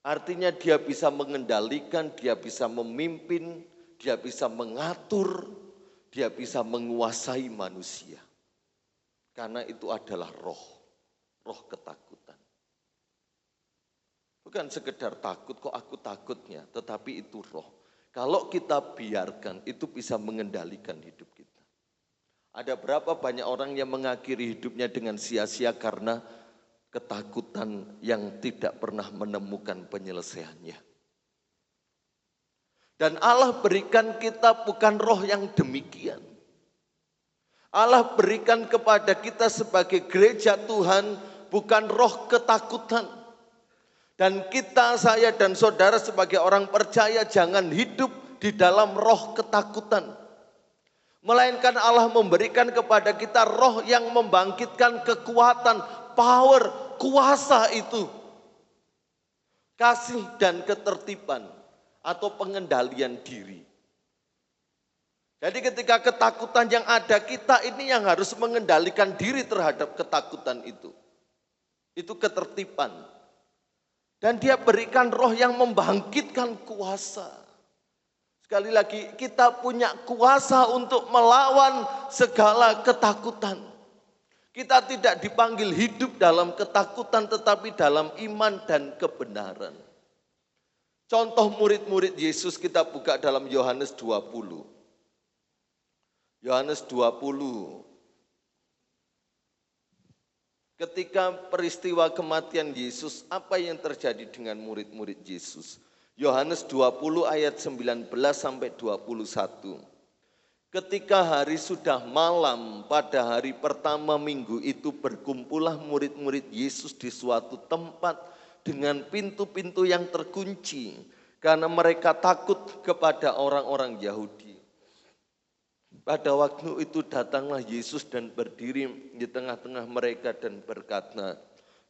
Artinya dia bisa mengendalikan, dia bisa memimpin, dia bisa mengatur, dia bisa menguasai manusia. Karena itu adalah roh ketakutan. Bukan sekedar takut, kok aku takutnya, tetapi itu roh. Kalau kita biarkan, itu bisa mengendalikan hidup kita. Ada berapa banyak orang yang mengakhiri hidupnya dengan sia-sia karena ketakutan yang tidak pernah menemukan penyelesaiannya. Dan Allah berikan kita bukan roh yang demikian. Allah berikan kepada kita sebagai gereja Tuhan bukan roh ketakutan. Dan kita, saya dan saudara sebagai orang percaya jangan hidup di dalam roh ketakutan. Melainkan Allah memberikan kepada kita roh yang membangkitkan kekuatan, power, kuasa itu. Kasih dan ketertiban atau pengendalian diri. Jadi ketika ketakutan yang ada, kita ini yang harus mengendalikan diri terhadap ketakutan itu. Itu ketertiban. Dan dia berikan roh yang membangkitkan kuasa. Sekali lagi, kita punya kuasa untuk melawan segala ketakutan. Kita tidak dipanggil hidup dalam ketakutan, tetapi dalam iman dan kebenaran. Contoh murid-murid Yesus kita buka dalam Yohanes 20. Yohanes 20. Ketika peristiwa kematian Yesus, apa yang terjadi dengan murid-murid Yesus? Yohanes 20 ayat 19 sampai 21. Ketika hari sudah malam, pada hari pertama minggu itu berkumpullah murid-murid Yesus di suatu tempat dengan pintu-pintu yang terkunci, karena mereka takut kepada orang-orang Yahudi. Pada waktu itu datanglah Yesus dan berdiri di tengah-tengah mereka dan berkata,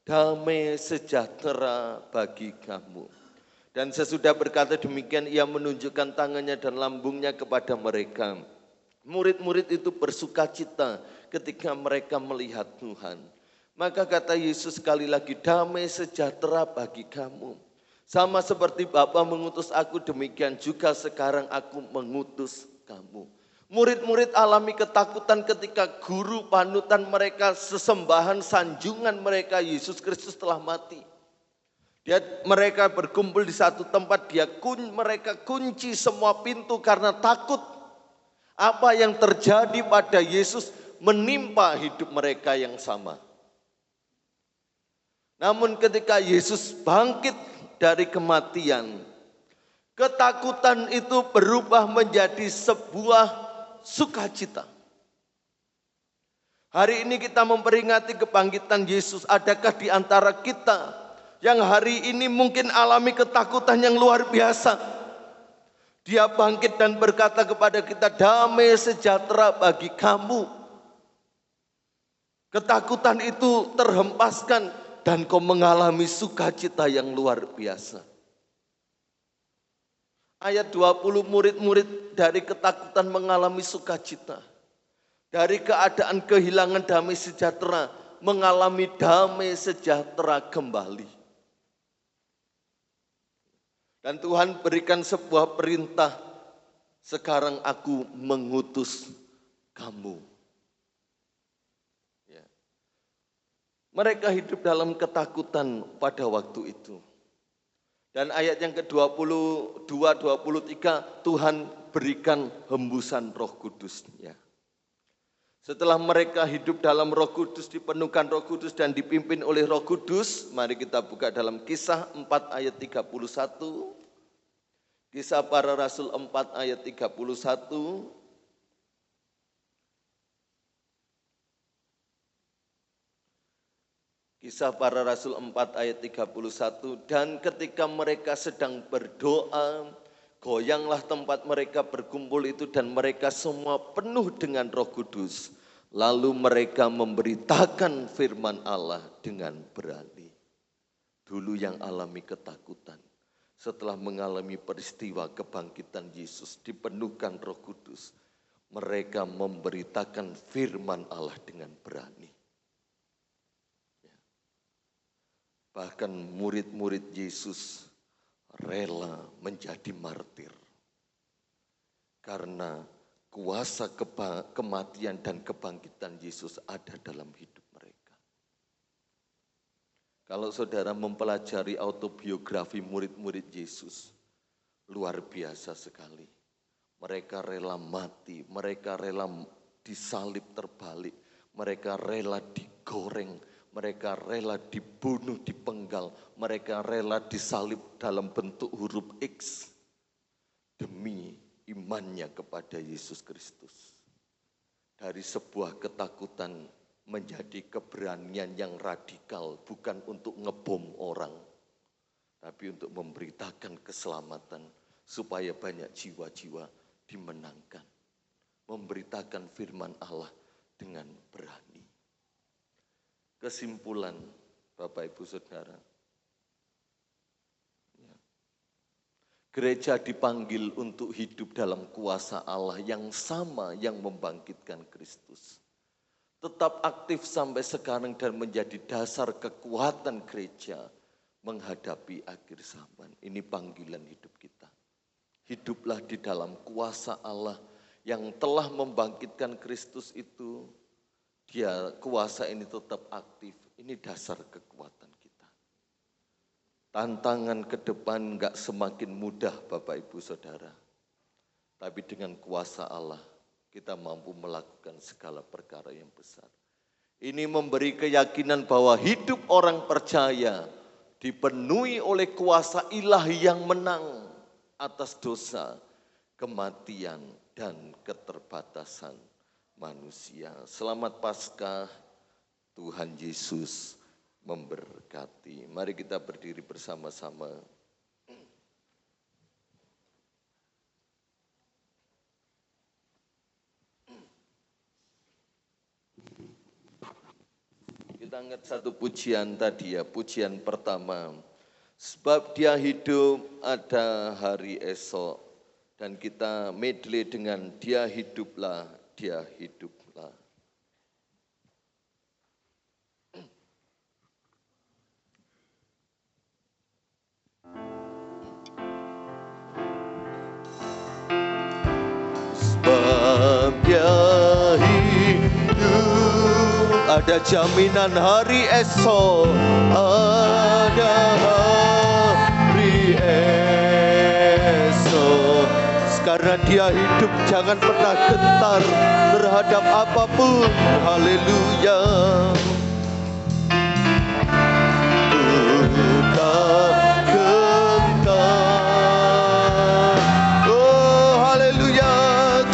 "Damai sejahtera bagi kamu." Dan sesudah berkata demikian, ia menunjukkan tangannya dan lambungnya kepada mereka. Murid-murid itu bersukacita ketika mereka melihat Tuhan. Maka kata Yesus sekali lagi, "Damai sejahtera bagi kamu. Sama seperti Bapa mengutus aku, demikian juga sekarang aku mengutus kamu." Murid-murid alami ketakutan ketika guru panutan mereka, sesembahan sanjungan mereka, Yesus Kristus telah mati. Mereka berkumpul di satu tempat, mereka kunci semua pintu karena takut apa yang terjadi pada Yesus menimpa hidup mereka yang sama. Namun ketika Yesus bangkit dari kematian, ketakutan itu berubah menjadi sebuah sukacita. Hari ini kita memperingati kebangkitan Yesus. Adakah di antara kita yang hari ini mungkin alami ketakutan yang luar biasa? Dia bangkit dan berkata kepada kita, "Damai sejahtera bagi kamu." Ketakutan itu terhempaskan dan kau mengalami sukacita yang luar biasa. Ayat 20, murid-murid dari ketakutan mengalami sukacita. Dari keadaan kehilangan damai sejahtera, mengalami damai sejahtera kembali. Dan Tuhan berikan sebuah perintah, "Sekarang aku mengutus kamu." Ya. Mereka hidup dalam ketakutan pada waktu itu. Dan ayat yang ke-22, 23, Tuhan berikan hembusan Roh Kudus. Ya. Setelah mereka hidup dalam Roh Kudus, dipenuhkan Roh Kudus dan dipimpin oleh Roh Kudus, mari kita buka dalam Kisah 4 ayat 31. Kisah Para Rasul 4 ayat 31. Kisah Para Rasul 4 ayat 31. Dan ketika mereka sedang berdoa, goyanglah tempat mereka berkumpul itu dan mereka semua penuh dengan Roh Kudus. Lalu mereka memberitakan firman Allah dengan berani. Dulu yang alami ketakutan, setelah mengalami peristiwa kebangkitan Yesus, dipenuhkan Roh Kudus, mereka memberitakan firman Allah dengan berani. Bahkan murid-murid Yesus rela menjadi martir. Karena kuasa kematian dan kebangkitan Yesus ada dalam hidup mereka. Kalau saudara mempelajari autobiografi murid-murid Yesus, luar biasa sekali. Mereka rela mati, mereka rela disalib terbalik, mereka rela digoreng, mereka rela dibunuh, dipenggal, mereka rela disalib dalam bentuk huruf X demi imannya kepada Yesus Kristus. Dari sebuah ketakutan menjadi keberanian yang radikal, bukan untuk ngebom orang, tapi untuk memberitakan keselamatan supaya banyak jiwa-jiwa dimenangkan. memberitakan firman Allah dengan berani. Kesimpulan Bapak Ibu Saudara, gereja dipanggil untuk hidup dalam kuasa Allah yang sama yang membangkitkan Kristus. Tetap aktif sampai sekarang dan menjadi dasar kekuatan gereja menghadapi akhir zaman. Ini panggilan hidup kita. Hiduplah di dalam kuasa Allah yang telah membangkitkan Kristus itu. Dia kuasa ini tetap aktif. Ini dasar kekuatan kita. Tantangan ke depan enggak semakin mudah Bapak Ibu Saudara. Tapi dengan kuasa Allah kita mampu melakukan segala perkara yang besar. Ini memberi keyakinan bahwa hidup orang percaya dipenuhi oleh kuasa ilahi yang menang atas dosa, kematian, dan keterbatasan manusia. Selamat Paskah, Tuhan Yesus memberkati. Mari kita berdiri bersama-sama. Kita ingat satu pujian tadi ya, pujian pertama. Sebab dia hidup ada hari esok. Dan kita medley dengan dia hiduplah, dia hiduplah. Sebab dia ada jaminan hari esok, ada hari esok. Karena dia hidup jangan pernah gentar terhadap apapun. Haleluya. Bukan gentar. Oh haleluya.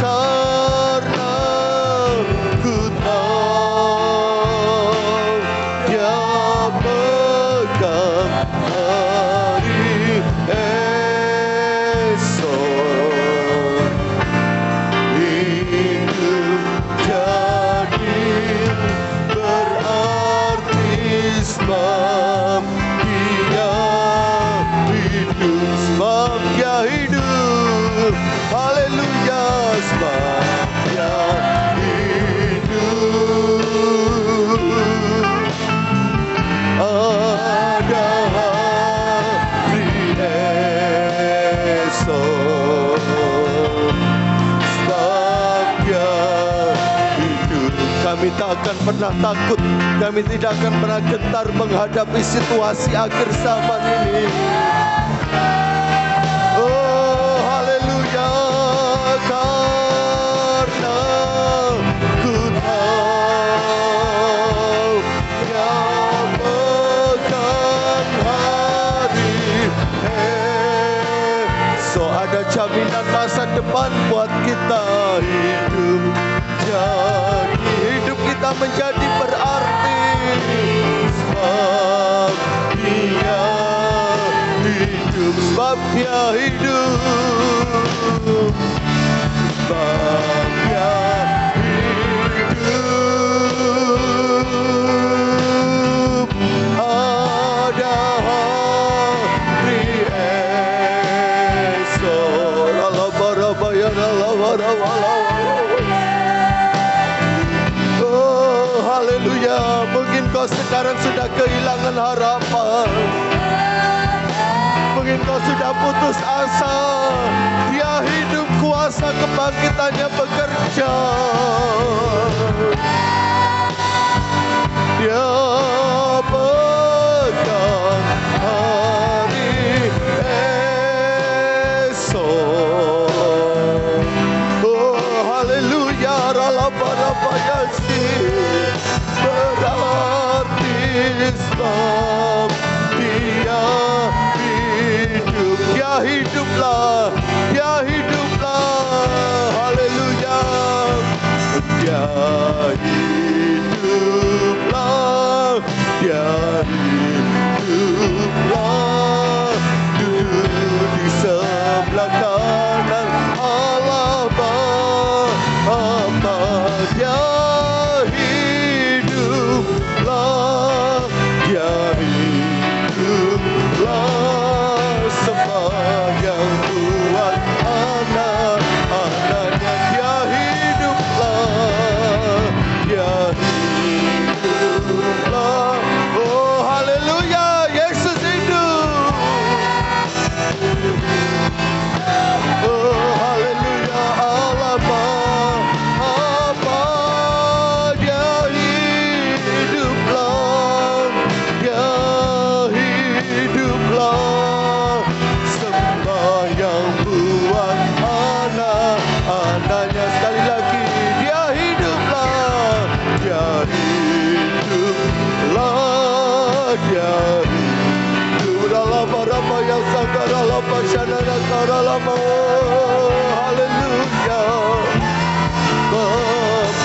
Karena ku tahu dia pegang hari esok. Hidup jadi berarti sebab dia hidup, sebab dia hidup. Haleluya, sebab dia hidup. Ada hari esok. Sebab dia hidup. Kami tak akan pernah takut. Kami tidak akan pernah gentar menghadapi situasi akhir zaman ini. Oh haleluya. Karena ku tahu dia pegang hari esok. Ada jaminan masa depan buat kita hidup. Jadi hidup kita menjadi berarti sebab dia hidup, sebab dia hidup, sebab dia hidup. Ada hari esok. La barabaya la barabala. Haleluya, mungkin kau sekarang sudah kehilangan harapan. Mungkin kau sudah putus asa. Dia hidup, kuasa kebangkitannya bekerja. Dia pegang hari esok. Oh haleluya, ralaba-raba berarti sebab dia hidup. Dia hiduplah, dia hiduplah. Haleluya. Dia hiduplah, dia hiduplah. Duduk di sebelah kanan Allah Bapa. Shanana Karalamo. Haleluya.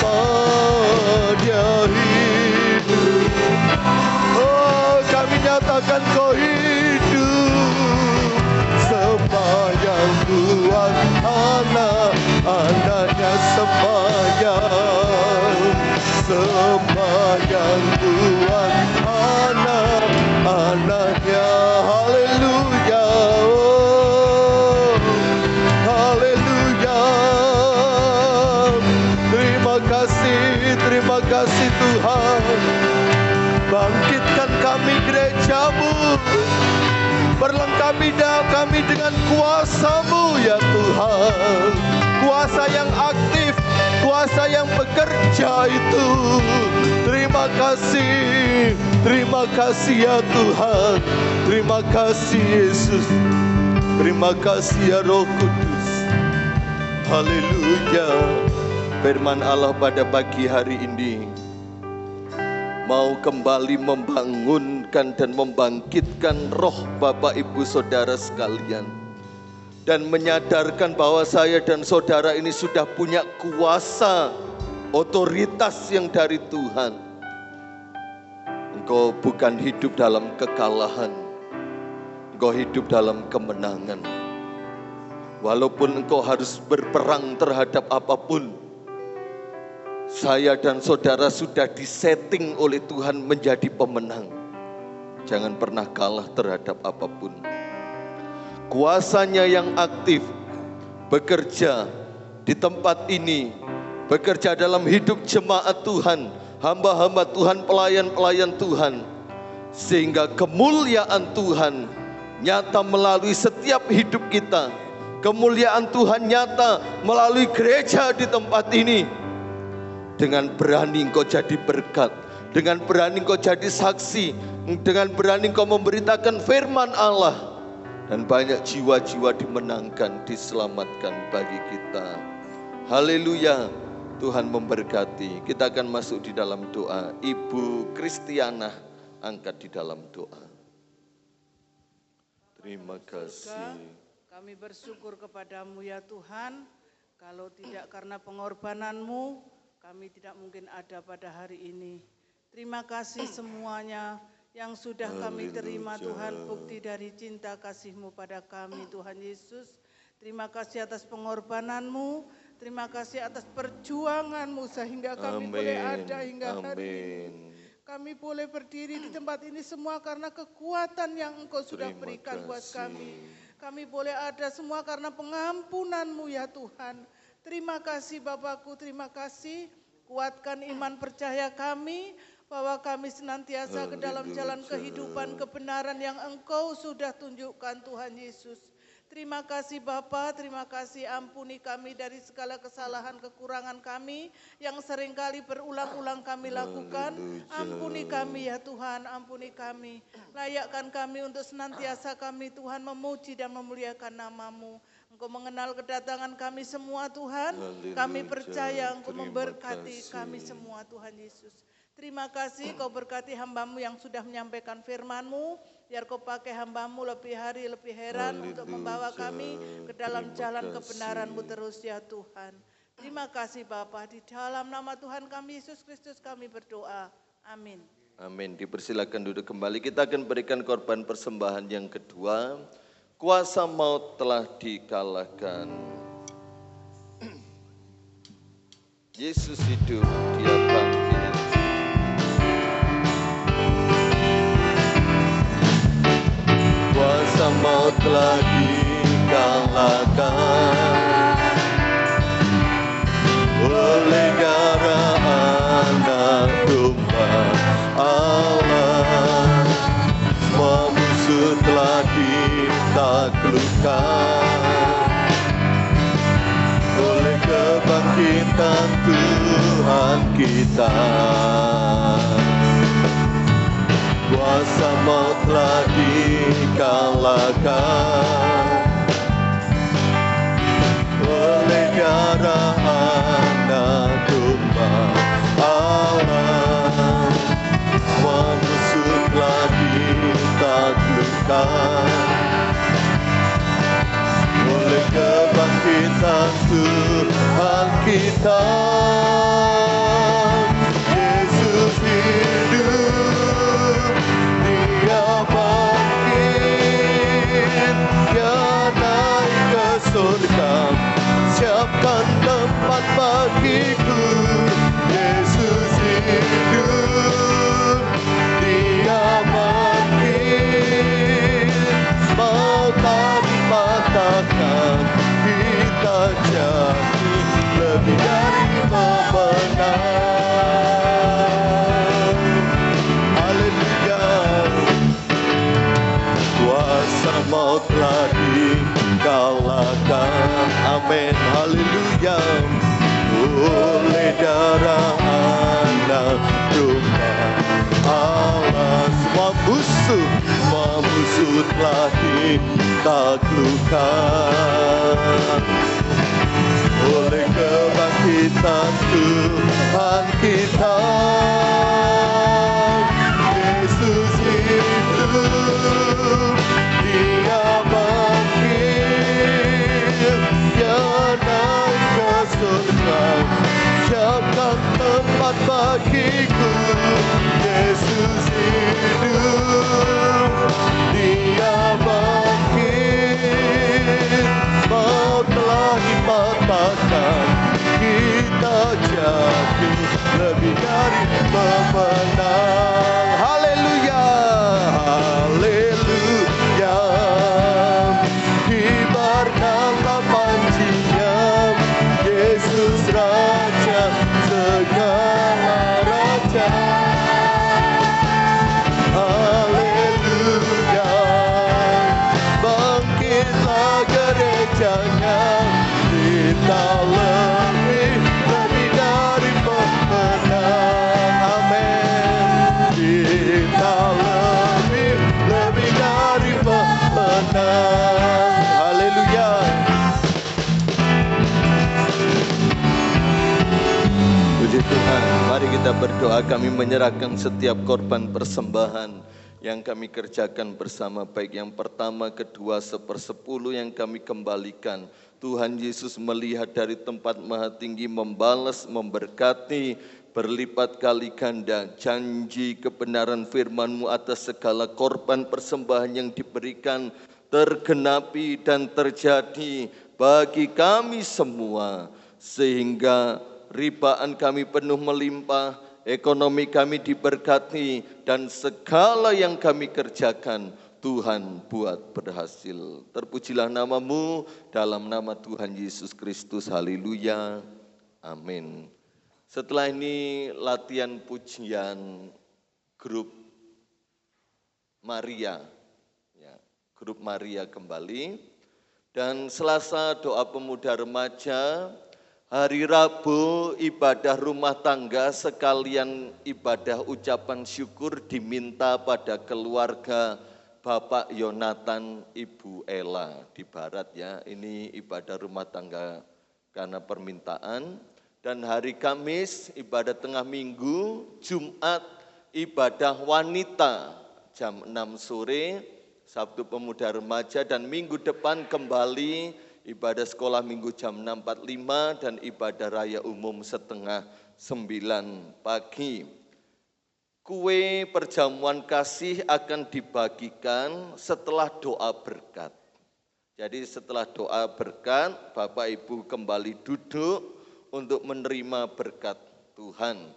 Bapaknya hidup. Oh, kami nyatakan Kau hidup. Sembahyang Tuhan, anak-anaknya sembahyang. Sembahyang Tuhan, anak-anaknya. Haleluya. Oh, haleluya. Terima kasih Tuhan. Bangkitkan kami gereja-Mu. Perlengkapi kami dengan kuasa-Mu ya Tuhan. Kuasa yang aktif, kuasa yang bekerja itu. Terima kasih ya Tuhan. Terima kasih Yesus. Terima kasih ya Roh Kudus. Haleluya. Firman Allah pada pagi hari ini mau kembali membangunkan dan membangkitkan roh Bapak Ibu Saudara sekalian, dan menyadarkan bahwa saya dan saudara ini sudah punya kuasa, otoritas yang dari Tuhan. Engkau bukan hidup dalam kekalahan, engkau hidup dalam kemenangan. Walaupun engkau harus berperang terhadap apapun, saya dan saudara sudah disetting oleh Tuhan menjadi pemenang. Jangan pernah kalah terhadap apapun. Kuasanya yang aktif bekerja di tempat ini, bekerja dalam hidup jemaat Tuhan, hamba-hamba Tuhan, pelayan-pelayan Tuhan, sehingga kemuliaan Tuhan nyata melalui setiap hidup kita. Kemuliaan Tuhan nyata melalui gereja di tempat ini. Dengan berani engkau jadi berkat, dengan berani engkau jadi saksi, dengan berani engkau memberitakan firman Allah, dan banyak jiwa-jiwa dimenangkan, diselamatkan bagi kita. Haleluya. Tuhan memberkati. Kita akan masuk di dalam doa. Ibu Kristiana angkat di dalam doa. Terima kasih. Kami bersyukur kepadamu ya Tuhan. Kalau tidak karena pengorbananmu, kami tidak mungkin ada pada hari ini. Terima kasih semuanya yang sudah kami terima Tuhan, bukti dari cinta kasih-Mu pada kami Tuhan Yesus. Terima kasih atas pengorbananmu, terima kasih atas perjuanganmu sehingga kami boleh ada hingga hari ini. Kami boleh berdiri di tempat ini semua karena kekuatan yang Engkau sudah berikan buat kami. Kami boleh ada semua karena pengampunan-Mu ya Tuhan. Terima kasih Bapakku, terima kasih. Kuatkan iman percaya kami bahwa kami senantiasa ke dalam jalan kehidupan kebenaran yang Engkau sudah tunjukkan Tuhan Yesus. Terima kasih Bapa, terima kasih, ampuni kami dari segala kesalahan kekurangan kami yang seringkali berulang-ulang kami lakukan. Ampuni kami ya Tuhan, ampuni kami. Layakkan kami untuk senantiasa kami Tuhan memuji dan memuliakan nama-Mu. Engkau mengenal kedatangan kami semua Tuhan. Kami percaya Engkau memberkati kami semua Tuhan Yesus. Terima kasih Kau berkati hamba-Mu yang sudah menyampaikan firman-Mu. Biar Kau pakai hamba-Mu lebih hari lebih heran untuk membawa kami ke dalam jalan kebenaran-Mu terus ya Tuhan. Terima kasih Bapa, di dalam nama Tuhan kami Yesus Kristus kami berdoa. Amin. Amin. Dipersilakan duduk kembali. Kita akan berikan korban persembahan yang kedua. Kuasa maut telah dikalahkan. Yesus hidup, Dia bangkit. Kuasa maut telah dikalahkan oleh darah Anak Domba Allah. Semua musuh telah ditaklukkan oleh kebangkitan Tuhan kita. Kuasa maut telah dikalahkan oleh darah Anak Domba Allah. Semua musuh telah ditaklukkan Tuhan kita. Yesus hidup, Dia bangkit, Dia naik ke surga, siapkan tempat bagiku. Yesus hidup, Dia bangkit, mau tak dipatahkan, kita jadi lebih dari pemenang. Haleluya, kuasa maut telah dikalahkan. Amin, haleluya. Oleh darah Anak Domba Allah, semua musuh telah ditaklukkan. Oleh kebangkitan Tuhan kita, Yesus hidup, Dia bangkit, Dia naik ke surga, siapkan tempat bagiku. Yesus hidup, Dia bangkit, maut telah dipatahkan, kita jadi lebih dari pemenang. Haleluya, haleluya, kibarkanlah pancinya, Yesus Raja segala raja. Haleluya, bangkitlah gerejanya, kita lebih dari pemenang. Amin, kita lebih dari pemenang. Haleluya. Puji Tuhan, mari kita berdoa. Kami menyerahkan setiap korban persembahan yang kami kerjakan bersama, baik yang pertama, kedua, 1/10 yang kami kembalikan. Tuhan Yesus melihat dari tempat maha tinggi, membalas, memberkati, berlipat kali ganda janji kebenaran firman-Mu atas segala korban persembahan yang diberikan, tergenapi dan terjadi bagi kami semua, sehingga ribaan kami penuh melimpah, ekonomi kami diberkati, dan segala yang kami kerjakan Tuhan buat berhasil. Terpujilah nama-Mu, dalam nama Tuhan Yesus Kristus. Haleluya. Amin. Setelah ini latihan pujian grup Maria. Ya, grup Maria kembali. Dan Selasa doa pemuda remaja, hari Rabu ibadah rumah tangga sekalian ibadah ucapan syukur diminta pada keluarga Bapak Yonatan, Ibu Ella di Barat ya. Ini ibadah rumah tangga karena permintaan. Dan hari Kamis ibadah tengah minggu, Jumat ibadah wanita jam 6 sore, Sabtu pemuda remaja, dan minggu depan kembali ibadah sekolah minggu jam 6.45 dan ibadah raya umum setengah 9 pagi. Kue perjamuan kasih akan dibagikan setelah doa berkat. Jadi setelah doa berkat, Bapak Ibu kembali duduk untuk menerima berkat Tuhan.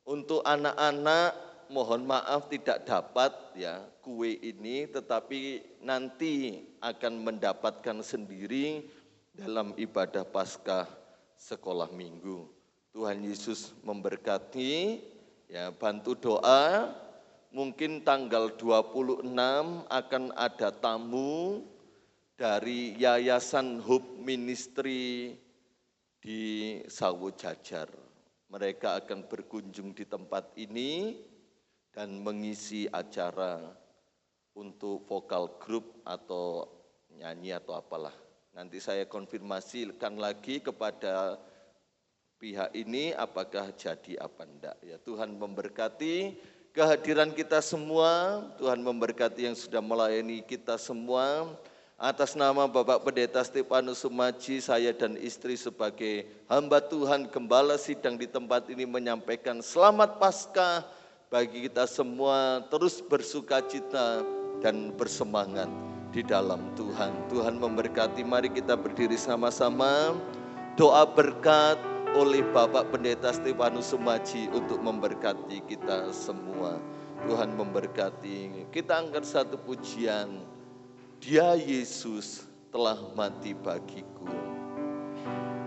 Untuk anak-anak mohon maaf tidak dapat ya kue ini, tetapi nanti akan mendapatkan sendiri dalam ibadah Paskah sekolah minggu. Tuhan Yesus memberkati. Ya, bantu doa, mungkin tanggal 26 akan ada tamu dari Yayasan Hope Ministry di Sawo Jajar. Mereka akan berkunjung di tempat ini dan mengisi acara untuk vokal grup atau nyanyi atau apalah. Nanti saya konfirmasikan lagi kepada pihak ini apakah jadi apa enggak ya. Tuhan memberkati kehadiran kita semua, Tuhan memberkati yang sudah melayani kita semua. Atas nama Bapak Pendeta Stefanus Sumaji, saya dan istri sebagai hamba Tuhan Gembala Sidang di tempat ini menyampaikan selamat Paskah bagi kita semua, terus bersukacita dan bersemangat di dalam Tuhan. Tuhan memberkati, mari kita berdiri sama-sama. Doa berkat oleh Bapak Pendeta Stefanus Sumaji untuk memberkati kita semua. Tuhan memberkati. Kita angkat satu pujian. Dia Yesus telah mati bagiku.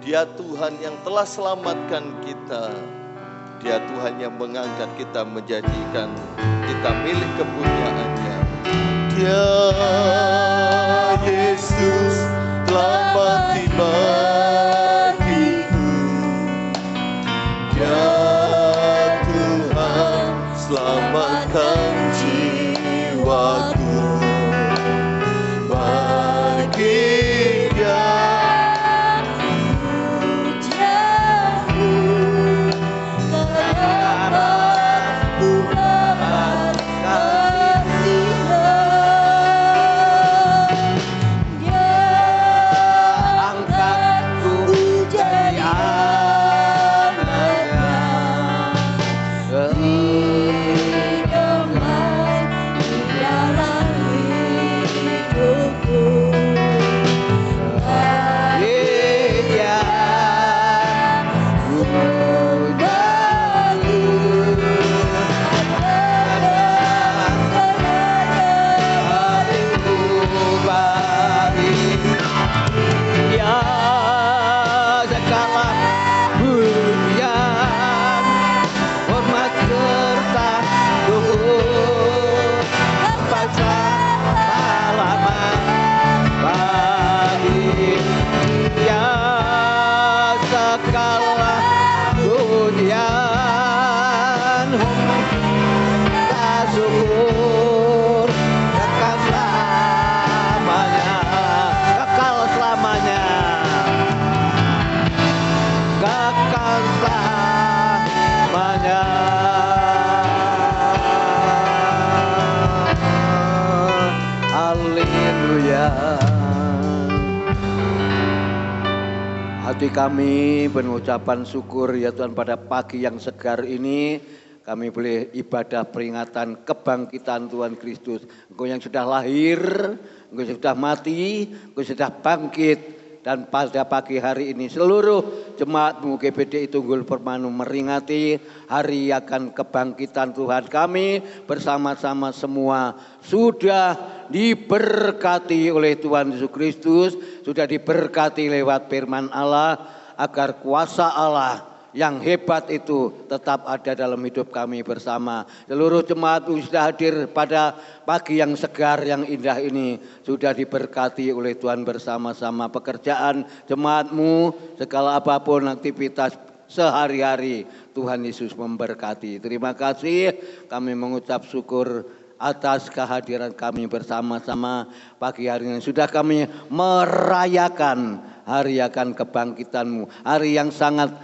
Dia Tuhan yang telah selamatkan kita. Dia Tuhan yang mengangkat kita, menjadikan kita milik kepunyaannya. Dia Yesus telah mati bagiku. Dia Tuhan selamatkan jiwaku. Hati kami penuh ucapan syukur ya Tuhan, pada pagi yang segar ini kami boleh ibadah peringatan kebangkitan Tuhan Kristus. Engkau yang sudah lahir, Engkau yang sudah mati, Engkau sudah bangkit. Dan pada pagi hari ini seluruh jemaat-Mu GBDI Tunggul Permanu meringati hari akan kebangkitan Tuhan. Kami bersama-sama semua sudah diberkati oleh Tuhan Yesus Kristus, sudah diberkati lewat firman Allah, agar kuasa Allah yang hebat itu tetap ada dalam hidup kami bersama. Seluruh jemaat sudah hadir pada pagi yang segar, yang indah ini, sudah diberkati oleh Tuhan bersama-sama. Pekerjaan jemaat-Mu, segala apapun aktivitas sehari-hari, Tuhan Yesus memberkati. Terima kasih, kami mengucap syukur atas kehadiran kami bersama-sama pagi hari ini. Sudah kami merayakan hari akan kebangkitan-Mu, hari yang sangat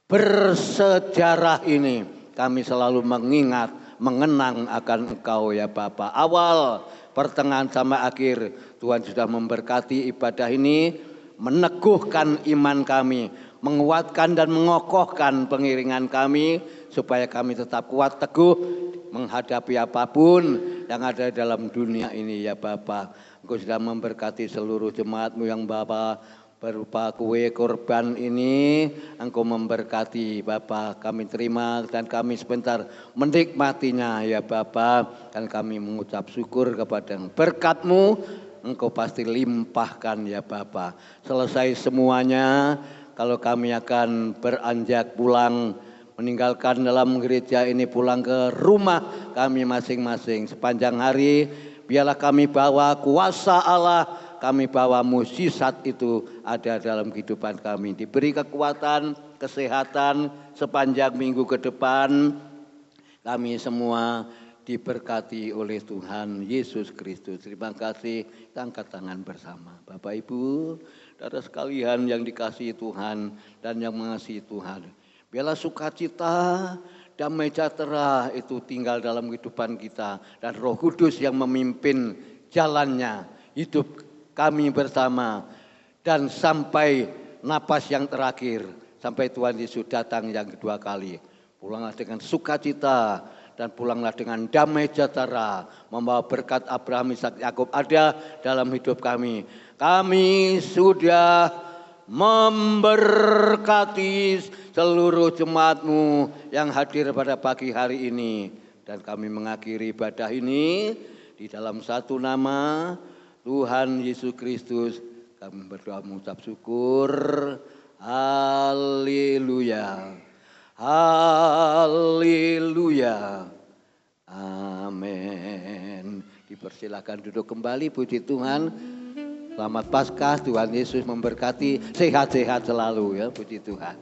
bersejarah ini. Kami selalu mengingat, mengenang akan Engkau ya Bapa. Awal, pertengahan sampai akhir, Tuhan sudah memberkati ibadah ini, meneguhkan iman kami, menguatkan dan mengokohkan pengiringan kami, supaya kami tetap kuat teguh menghadapi apapun yang ada dalam dunia ini ya Bapa. Engkau sudah memberkati seluruh jemaat-Mu yang Bapa, berupa kue korban ini, Engkau memberkati Bapa. Kami terima dan kami sebentar menikmatinya ya Bapa. Dan kami mengucap syukur kepada berkat-Mu, Engkau pasti limpahkan ya Bapa. Selesai semuanya, kalau kami akan beranjak pulang, meninggalkan dalam gereja ini, pulang ke rumah kami masing-masing. Sepanjang hari, biarlah kami bawa kuasa Allah, kami bawa mukjizat itu ada dalam kehidupan kami. Diberi kekuatan, kesehatan sepanjang minggu ke depan. Kami semua diberkati oleh Tuhan Yesus Kristus. Terima kasih. Kita angkat tangan bersama. Bapak Ibu, saudara sekalian yang dikasihi Tuhan dan yang mengasihi Tuhan, biarlah sukacita, damai sejahtera itu tinggal dalam kehidupan kita, dan Roh Kudus yang memimpin jalannya, hidup kami bersama. Dan sampai napas yang terakhir, sampai Tuhan Yesus datang yang kedua kali. Pulanglah dengan sukacita dan pulanglah dengan damai sejahtera, membawa berkat Abraham, Ishak, Yakub ada dalam hidup kami. Kami sudah memberkati seluruh jemaat-Mu yang hadir pada pagi hari ini. Dan kami mengakhiri ibadah ini di dalam satu nama Tuhan Yesus Kristus. Kami berdoa mengucap syukur. Haleluya. Haleluya. Amin. Dipersilakan duduk kembali, puji Tuhan. Selamat Paskah, Tuhan Yesus memberkati, sehat-sehat selalu ya, puji Tuhan.